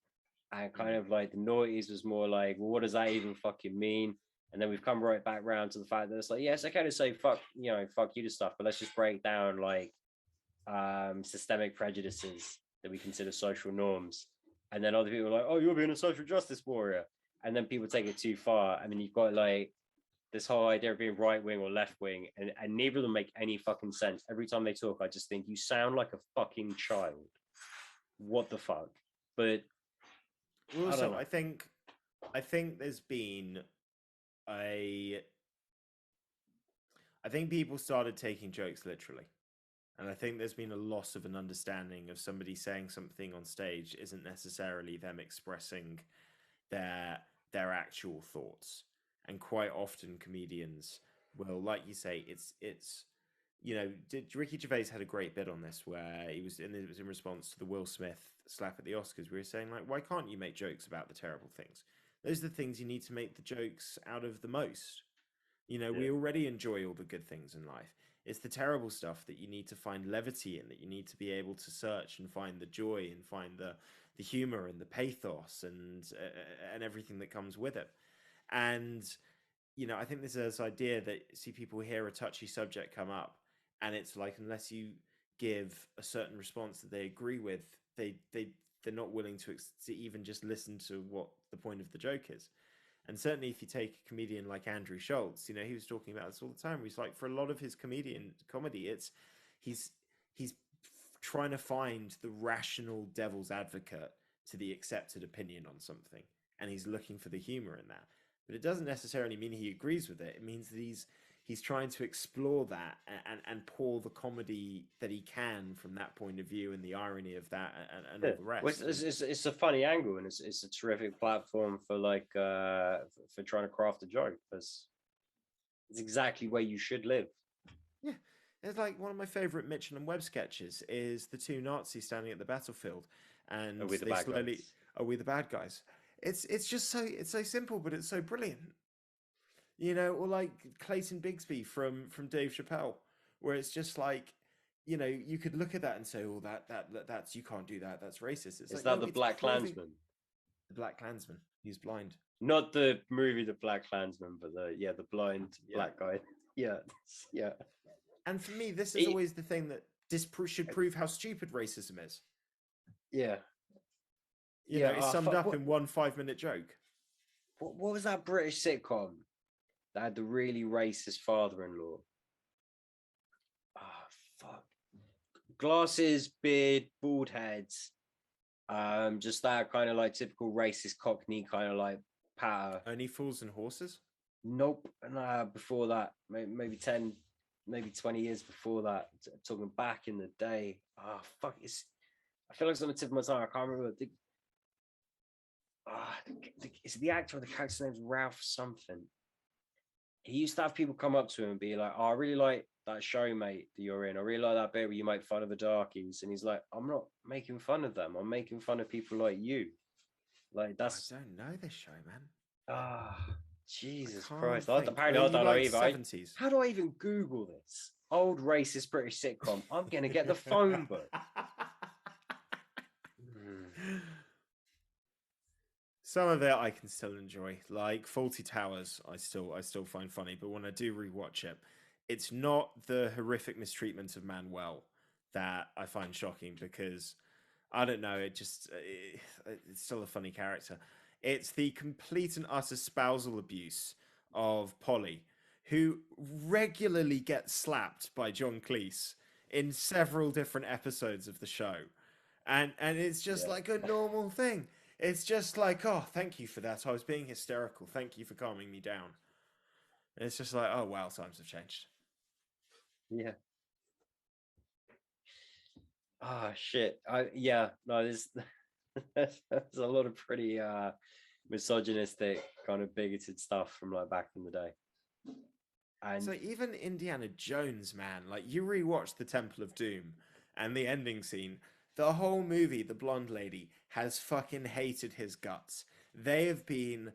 and kind of like the noughties was more like, well, what does that even fucking mean? And then we've come right back around to the fact that it's like, yes, I kind of say fuck you to stuff, but let's just break down like systemic prejudices that we consider social norms. And then other people are like, oh, you're being a social justice warrior. And then people take it too far. I mean, you've got like this whole idea of being right wing or left wing, and neither of them make any fucking sense. Every time they talk, I just think you sound like a fucking child. What the fuck? But also, I think there's been I think people started taking jokes literally. And I think there's been a loss of an understanding of somebody saying something on stage isn't necessarily them expressing their actual thoughts. And quite often comedians will, like you say, it's Ricky Gervais had a great bit on this where it was in response to the Will Smith slap at the Oscars. We were saying like, why can't you make jokes about the terrible things? Those are the things you need to make the jokes out of the most. We already enjoy all the good things in life. It's the terrible stuff that you need to find levity in, that you need to be able to search and find the joy and find the humor and the pathos and everything that comes with it. And I think there's this idea that people hear a touchy subject come up, and it's like unless you give a certain response that they agree with, they're not willing to even just listen to what the point of the joke is. And certainly if you take a comedian like Andrew Schultz, he was talking about this all the time. He's like, for a lot of his comedy, he's trying to find the rational devil's advocate to the accepted opinion on something, and he's looking for the humor in that. But it doesn't necessarily mean he agrees with it. It means that he's trying to explore that and pour the comedy that he can from that point of view, and the irony of that, and all the rest. Well, it's a funny angle, and it's a terrific platform for like for trying to craft a joke. It's exactly where you should live. Yeah. It's like one of my favorite Mitchell and Webb sketches is the two Nazis standing at the battlefield, and we the bad guys. It's just it's so simple, but it's so brilliant. Or like Clayton Bigsby from Dave Chappelle, where it's just like, you could look at that and say, oh, that's you can't do that. That's racist. It's like, not the Black Klansman. The Black Klansman. He's blind. Not the movie The Black Klansman, but the blind black guy. Yeah, yeah. And for me, this is always the thing that should prove how stupid racism is. Yeah. You know, it's summed up in one 5-minute joke. What was that British sitcom that had the really racist father-in-law? Ah, fuck. Glasses, beard, bald heads. Just that kind of like typical racist Cockney kind of like patter. Only Fools and Horses? Nope. Nah, before that, maybe 10, maybe 20 years before that. Talking back in the day. Ah, fuck. I feel like it's on the tip of my tongue. I can't remember. Is the actor or the character's name's Ralph something? He used to have people come up to him and be like, "Oh, I really like that show, mate, that you're in. I really like that bit where you make fun of the darkies." And he's like, "I'm not making fun of them. I'm making fun of people like you." Like that's. I don't know this show, man. Jesus Christ! Apparently, I don't know either. 70s. How do I even Google this old racist British sitcom? I'm gonna get the phone book. Some of it I can still enjoy, like Faulty Towers. I still find funny, but when I do rewatch it, it's not the horrific mistreatment of Manuel that I find shocking because I don't know. It's still a funny character. It's the complete and utter spousal abuse of Polly, who regularly gets slapped by John Cleese in several different episodes of the show, and it's just like a normal thing. It's just like, oh, thank you for that. I was being hysterical. Thank you for calming me down. And it's just like, oh, wow, times have changed. Yeah. Shit. There's there's a lot of pretty misogynistic kind of bigoted stuff from like back in the day. And so even Indiana Jones, man, like you rewatch the Temple of Doom and the ending scene, the whole movie, the blonde lady has fucking hated his guts. They have been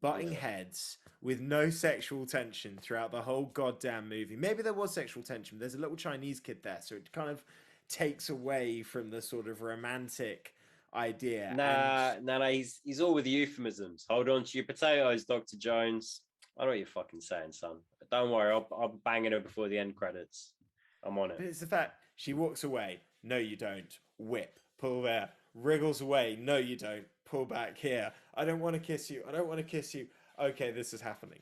butting heads with no sexual tension throughout the whole goddamn movie. Maybe there was sexual tension. There's a little Chinese kid there, so it kind of takes away from the sort of romantic idea. Nah, he's all with the euphemisms. Hold on to your potatoes, Dr. Jones. I know what you're fucking saying, son. But don't worry, I'll bang it up before the end credits. I'm on it. But it's the fact she walks away. No, you don't. Whip. Pull there. Wriggles away. No, you don't. Pull back here. I don't want to kiss you. I don't want to kiss you. Okay, this is happening.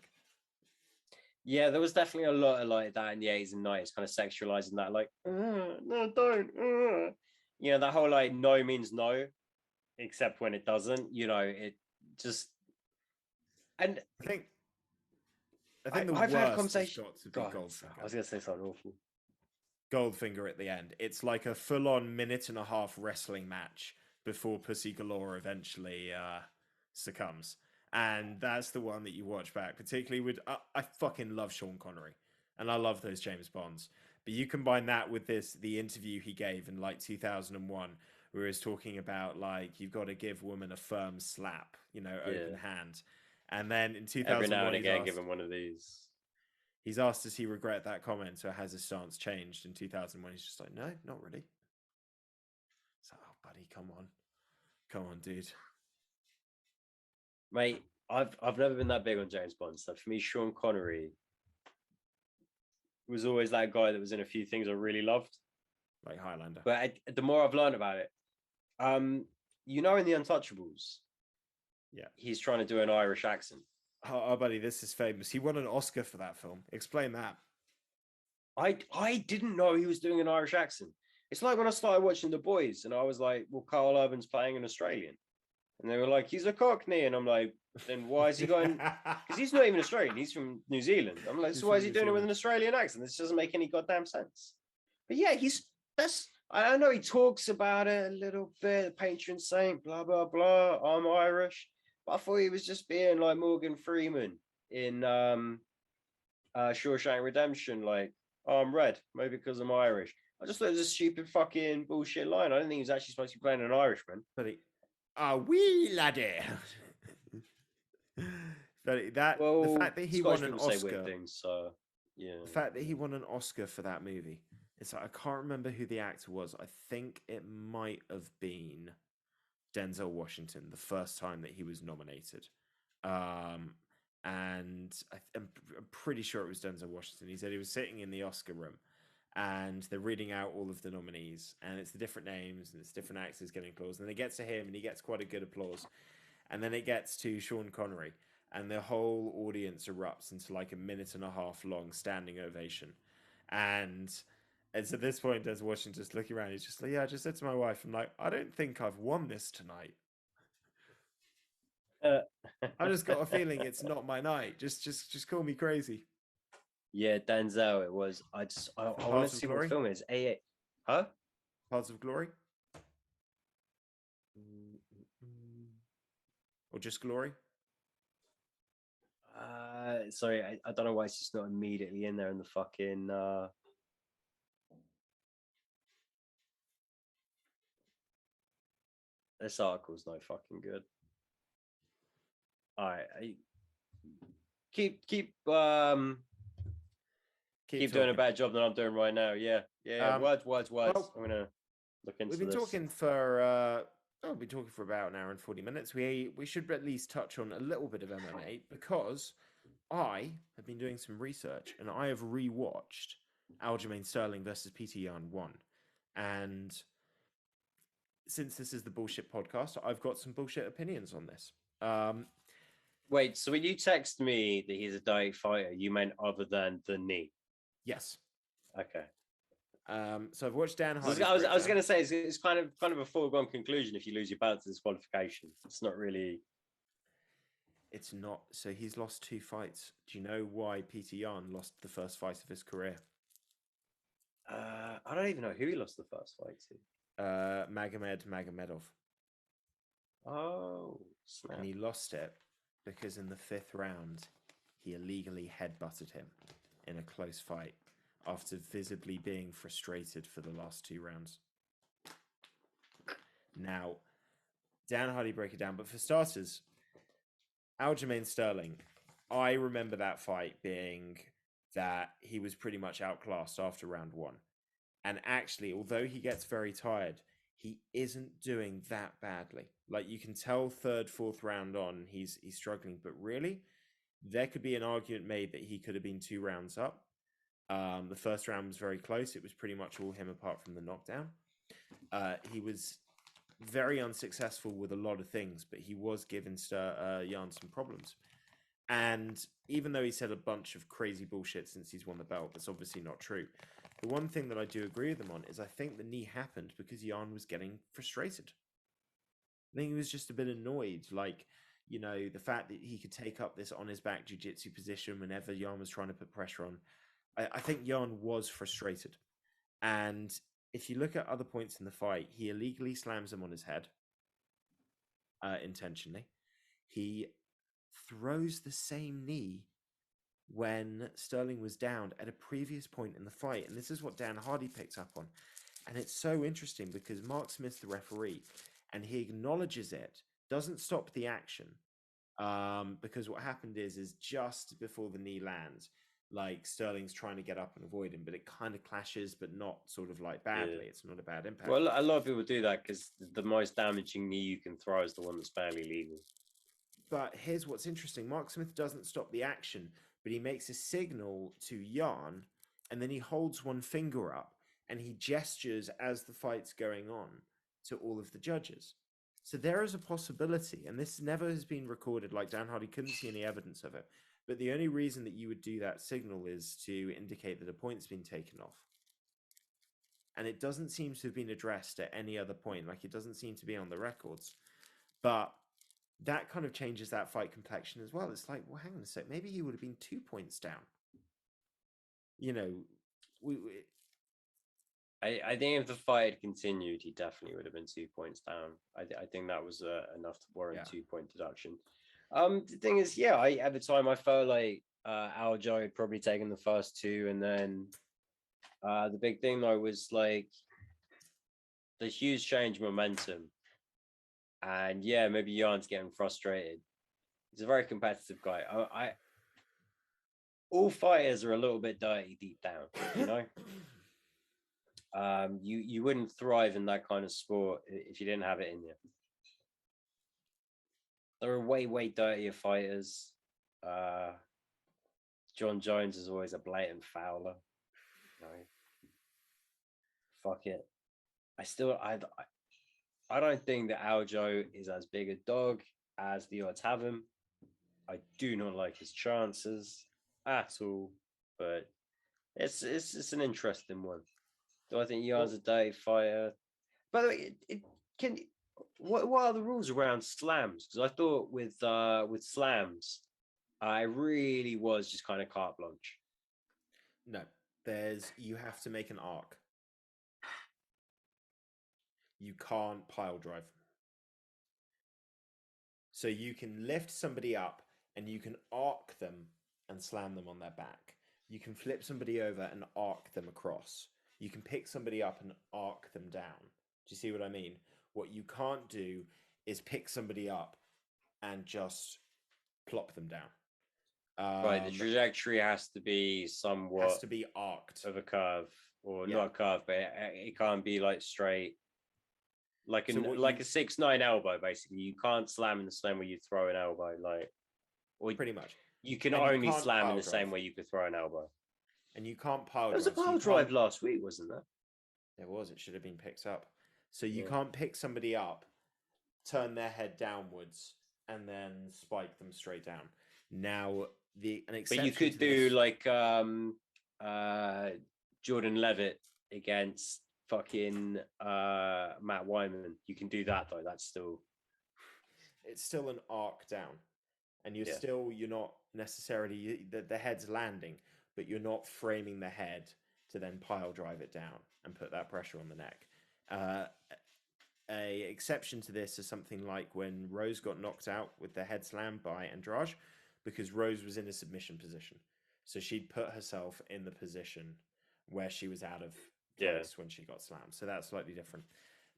Yeah, there was definitely a lot of like that in the 80s and 90s, kind of sexualizing that, like, no, don't. You know, that whole like no means no, except when it doesn't. You know, it just. And I think the I've worst had conversations. has got to be Goldfinger. I was going to say something awful. Goldfinger at the end. It's like a full-on minute-and-a-half wrestling match before Pussy Galore eventually succumbs. And that's the one that you watch back, particularly with... I fucking love Sean Connery. And I love those James Bonds. But you combine that with the interview he gave in like 2001, where he was talking about like, you've got to give women a firm slap, you know, open hand. And then in 2001... Every now and again, give him one of these. He's asked, does he regret that comment, or has his stance changed in 2001? He's just like, no, not really. It's like, oh, buddy, come on, dude. Mate, I've never been that big on James Bond stuff. For me, Sean Connery was always that guy that was in a few things I really loved, like Highlander. But the more I've learned about it, you know, in The Untouchables, he's trying to do an Irish accent. Oh, buddy, this is famous. He won an Oscar for that film. Explain that. I didn't know he was doing an Irish accent. It's like when I started watching The Boys and I was like, well, Carl Urban's playing an Australian. And they were like, he's a Cockney. And I'm like, then why is he going? Because he's not even Australian. He's from New Zealand. I'm like, so why is he doing it with an Australian accent? This doesn't make any goddamn sense. But yeah, I know he talks about it a little bit, patron saint, blah, blah, blah. I'm Irish. But I thought he was just being like Morgan Freeman in Shawshank Redemption, like, oh, I'm red, maybe because I'm Irish. I just thought it was a stupid fucking bullshit line. I didn't think he was actually supposed to be playing an Irishman. But wee laddie. But the fact that he won an Oscar. Things, so, yeah. The fact that he won an Oscar for that movie. It's like, I can't remember who the actor was. I think it might have been Denzel Washington, the first time that he was nominated. And I'm pretty sure it was Denzel Washington. He said he was sitting in the Oscar room, and they're reading out all of the nominees, and it's the different names and it's different actors getting applause. And then it gets to him, and he gets quite a good applause. And then it gets to Sean Connery, and the whole audience erupts into like a minute and a half long standing ovation. And it's at this point, Denzel Washington just looking around. He's just like, "Yeah, I just said to my wife, I'm like, I don't think I've won this tonight. I just got a feeling it's not my night. Just call me crazy." Yeah, Denzel. It was. I want to Parts of see what Glory? film it is. A, huh? Parts of Glory? Or just Glory? Sorry, I don't know why it's just not immediately in there in the fucking. This article's no fucking good. All right, keep keep doing a better job than I'm doing right now. Yeah. Words. Well, I'm gonna look into we've been this. talking for we've been talking for about an hour and 40 minutes. We should at least touch on a little bit of MMA because I have been doing some research and I have rewatched Aljamain Sterling versus Peter Yan 1. And since this is the bullshit podcast, I've got some bullshit opinions on this. Wait, so when you text me that he's a direct fighter, you meant other than the knee? Yes. Okay. So I've watched Dan Hardy's I was going to say it's kind of a foregone conclusion if you lose your belt to disqualification. It's not really. It's not. So he's lost 2 fights. Do you know why Peter Yan lost the first fight of his career? I don't even know who he lost the first fight to. Magomedov. Oh, snap. And he lost it because in the 5th round, he illegally headbutted him in a close fight after visibly being frustrated for the last 2 rounds. Now, Dan Hardy break it down, but for starters, Aljamain Sterling, I remember that fight being that he was pretty much outclassed after round 1. And actually, although he gets very tired, he isn't doing that badly. Like you can tell 3rd, 4th round on, he's struggling. But really, there could be an argument made that he could have been 2 rounds up. The first round was very close. It was pretty much all him apart from the knockdown. He was very unsuccessful with a lot of things, but he was giving Yan some problems. And even though he said a bunch of crazy bullshit since he's won the belt, that's obviously not true. The one thing that I do agree with him on is I think the knee happened because Yan was getting frustrated. I think he was just a bit annoyed. Like, you know, the fact that he could take up this on his back jiu-jitsu position whenever Yan was trying to put pressure on. I think Yan was frustrated. And if you look at other points in the fight, he illegally slams him on his head intentionally. He throws the same knee when Sterling was downed at a previous point in the fight. And this is what Dan Hardy picked up on. And it's so interesting because Mark Smith's the referee and he acknowledges it, doesn't stop the action. Because what happened is just before the knee lands, like Sterling's trying to get up and avoid him, but it kind of clashes, but not sort of like badly. Yeah. It's not a bad impact. Well, a lot of people do that because the most damaging knee you can throw is the one that's barely legal. But here's what's interesting. Mark Smith doesn't stop the action, but he makes a signal to Yan, and then he holds one finger up, and he gestures as the fight's going on to all of the judges. So there is a possibility, and this never has been recorded, like Dan Hardy couldn't see any evidence of it, but the only reason that you would do that signal is to indicate that a point's been taken off. And it doesn't seem to have been addressed at any other point. Like, it doesn't seem to be on the records. But that kind of changes that fight complexion as well. It's like, well, hang on a sec. Maybe he would have been 2 points down. You know, I think if the fight had continued, he definitely would have been 2 points down. I think that was enough to warrant 2-point deduction. The thing is, at the time I felt like Aljo had probably taken the first 2, and then the big thing though was like the huge change momentum, and maybe Jan's getting frustrated. He's a very competitive guy. All fighters are a little bit dirty deep down, you know. You wouldn't thrive in that kind of sport if you didn't have it in you. There are way dirtier fighters. John Jones is always a blatant fouler. You know, fuck it. I don't think that Aljo is as big a dog as the odds have him. I do not like his chances at all, but it's an interesting one. Do I think Jan's a dirty fighter? By the way, it can. What are the rules around slams? Because I thought with slams, I really was just kind of carte blanche. No, you have to make an arc. You can't pile drive. So you can lift somebody up and you can arc them and slam them on their back. You can flip somebody over and arc them across. You can pick somebody up and arc them down. Do you see what I mean? What you can't do is pick somebody up and just plop them down. Right, the trajectory has to be somewhat has to be arced of a curve, or not a curve, but it can't be like straight, like a 6'9" elbow. Basically, you can't slam in the same way you throw an elbow, like, or pretty much. You can only slam in the same way you could throw an elbow. And you can't pile drive. There was a pile drive last week, wasn't there? There was. It should have been picked up. So you can't pick somebody up, turn their head downwards, and then spike them straight down. Now, but you could do like Jordan Levitt against fucking Matt Wyman. You can do that though. It's still an arc down, and you're not necessarily the head's landing, but you're not framing the head to then pile drive it down and put that pressure on the neck. A exception to this is something like when Rose got knocked out with the head slam by Andrade, because Rose was in a submission position. So she'd put herself in the position where she was out of place when she got slammed. So that's slightly different.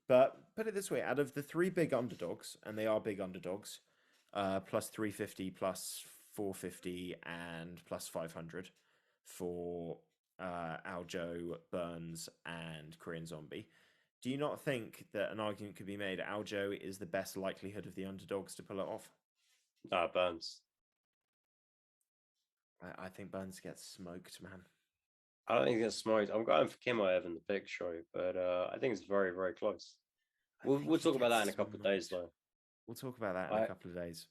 But put it this way, out of the three big underdogs, and they are big underdogs, plus 350, plus 450, and plus 500 for Aljo, Burns, and Korean Zombie. Do you not think that an argument could be made Aljo is the best likelihood of the underdogs to pull it off? Burns. I think Burns gets smoked, man. I don't think he gets smoked. I'm going for Kimaev in the pick show, but I think it's very, very close. We'll talk about that in a couple of days, though. We'll talk about that in a couple of days.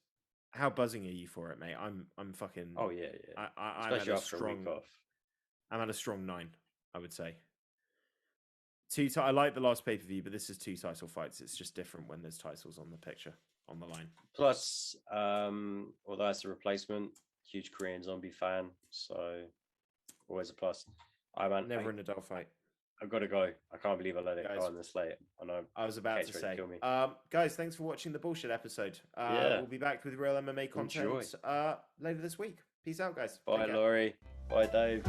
How buzzing are you for it, mate? I'm fucking. Oh yeah. Especially after a week off. I'm at a strong 9, I would say. I like the last pay-per-view, but this is 2 title fights. It's just different when there's titles on the picture, on the line. Plus, although it's a replacement, huge Korean Zombie fan, so always a plus. Never in a dull fight. I've got to go. I can't believe I let it go on this late. I was about to say. Guys, thanks for watching the bullshit episode. We'll be back with real MMA content later this week. Peace out, guys. Bye, Laurie. Bye, Dave.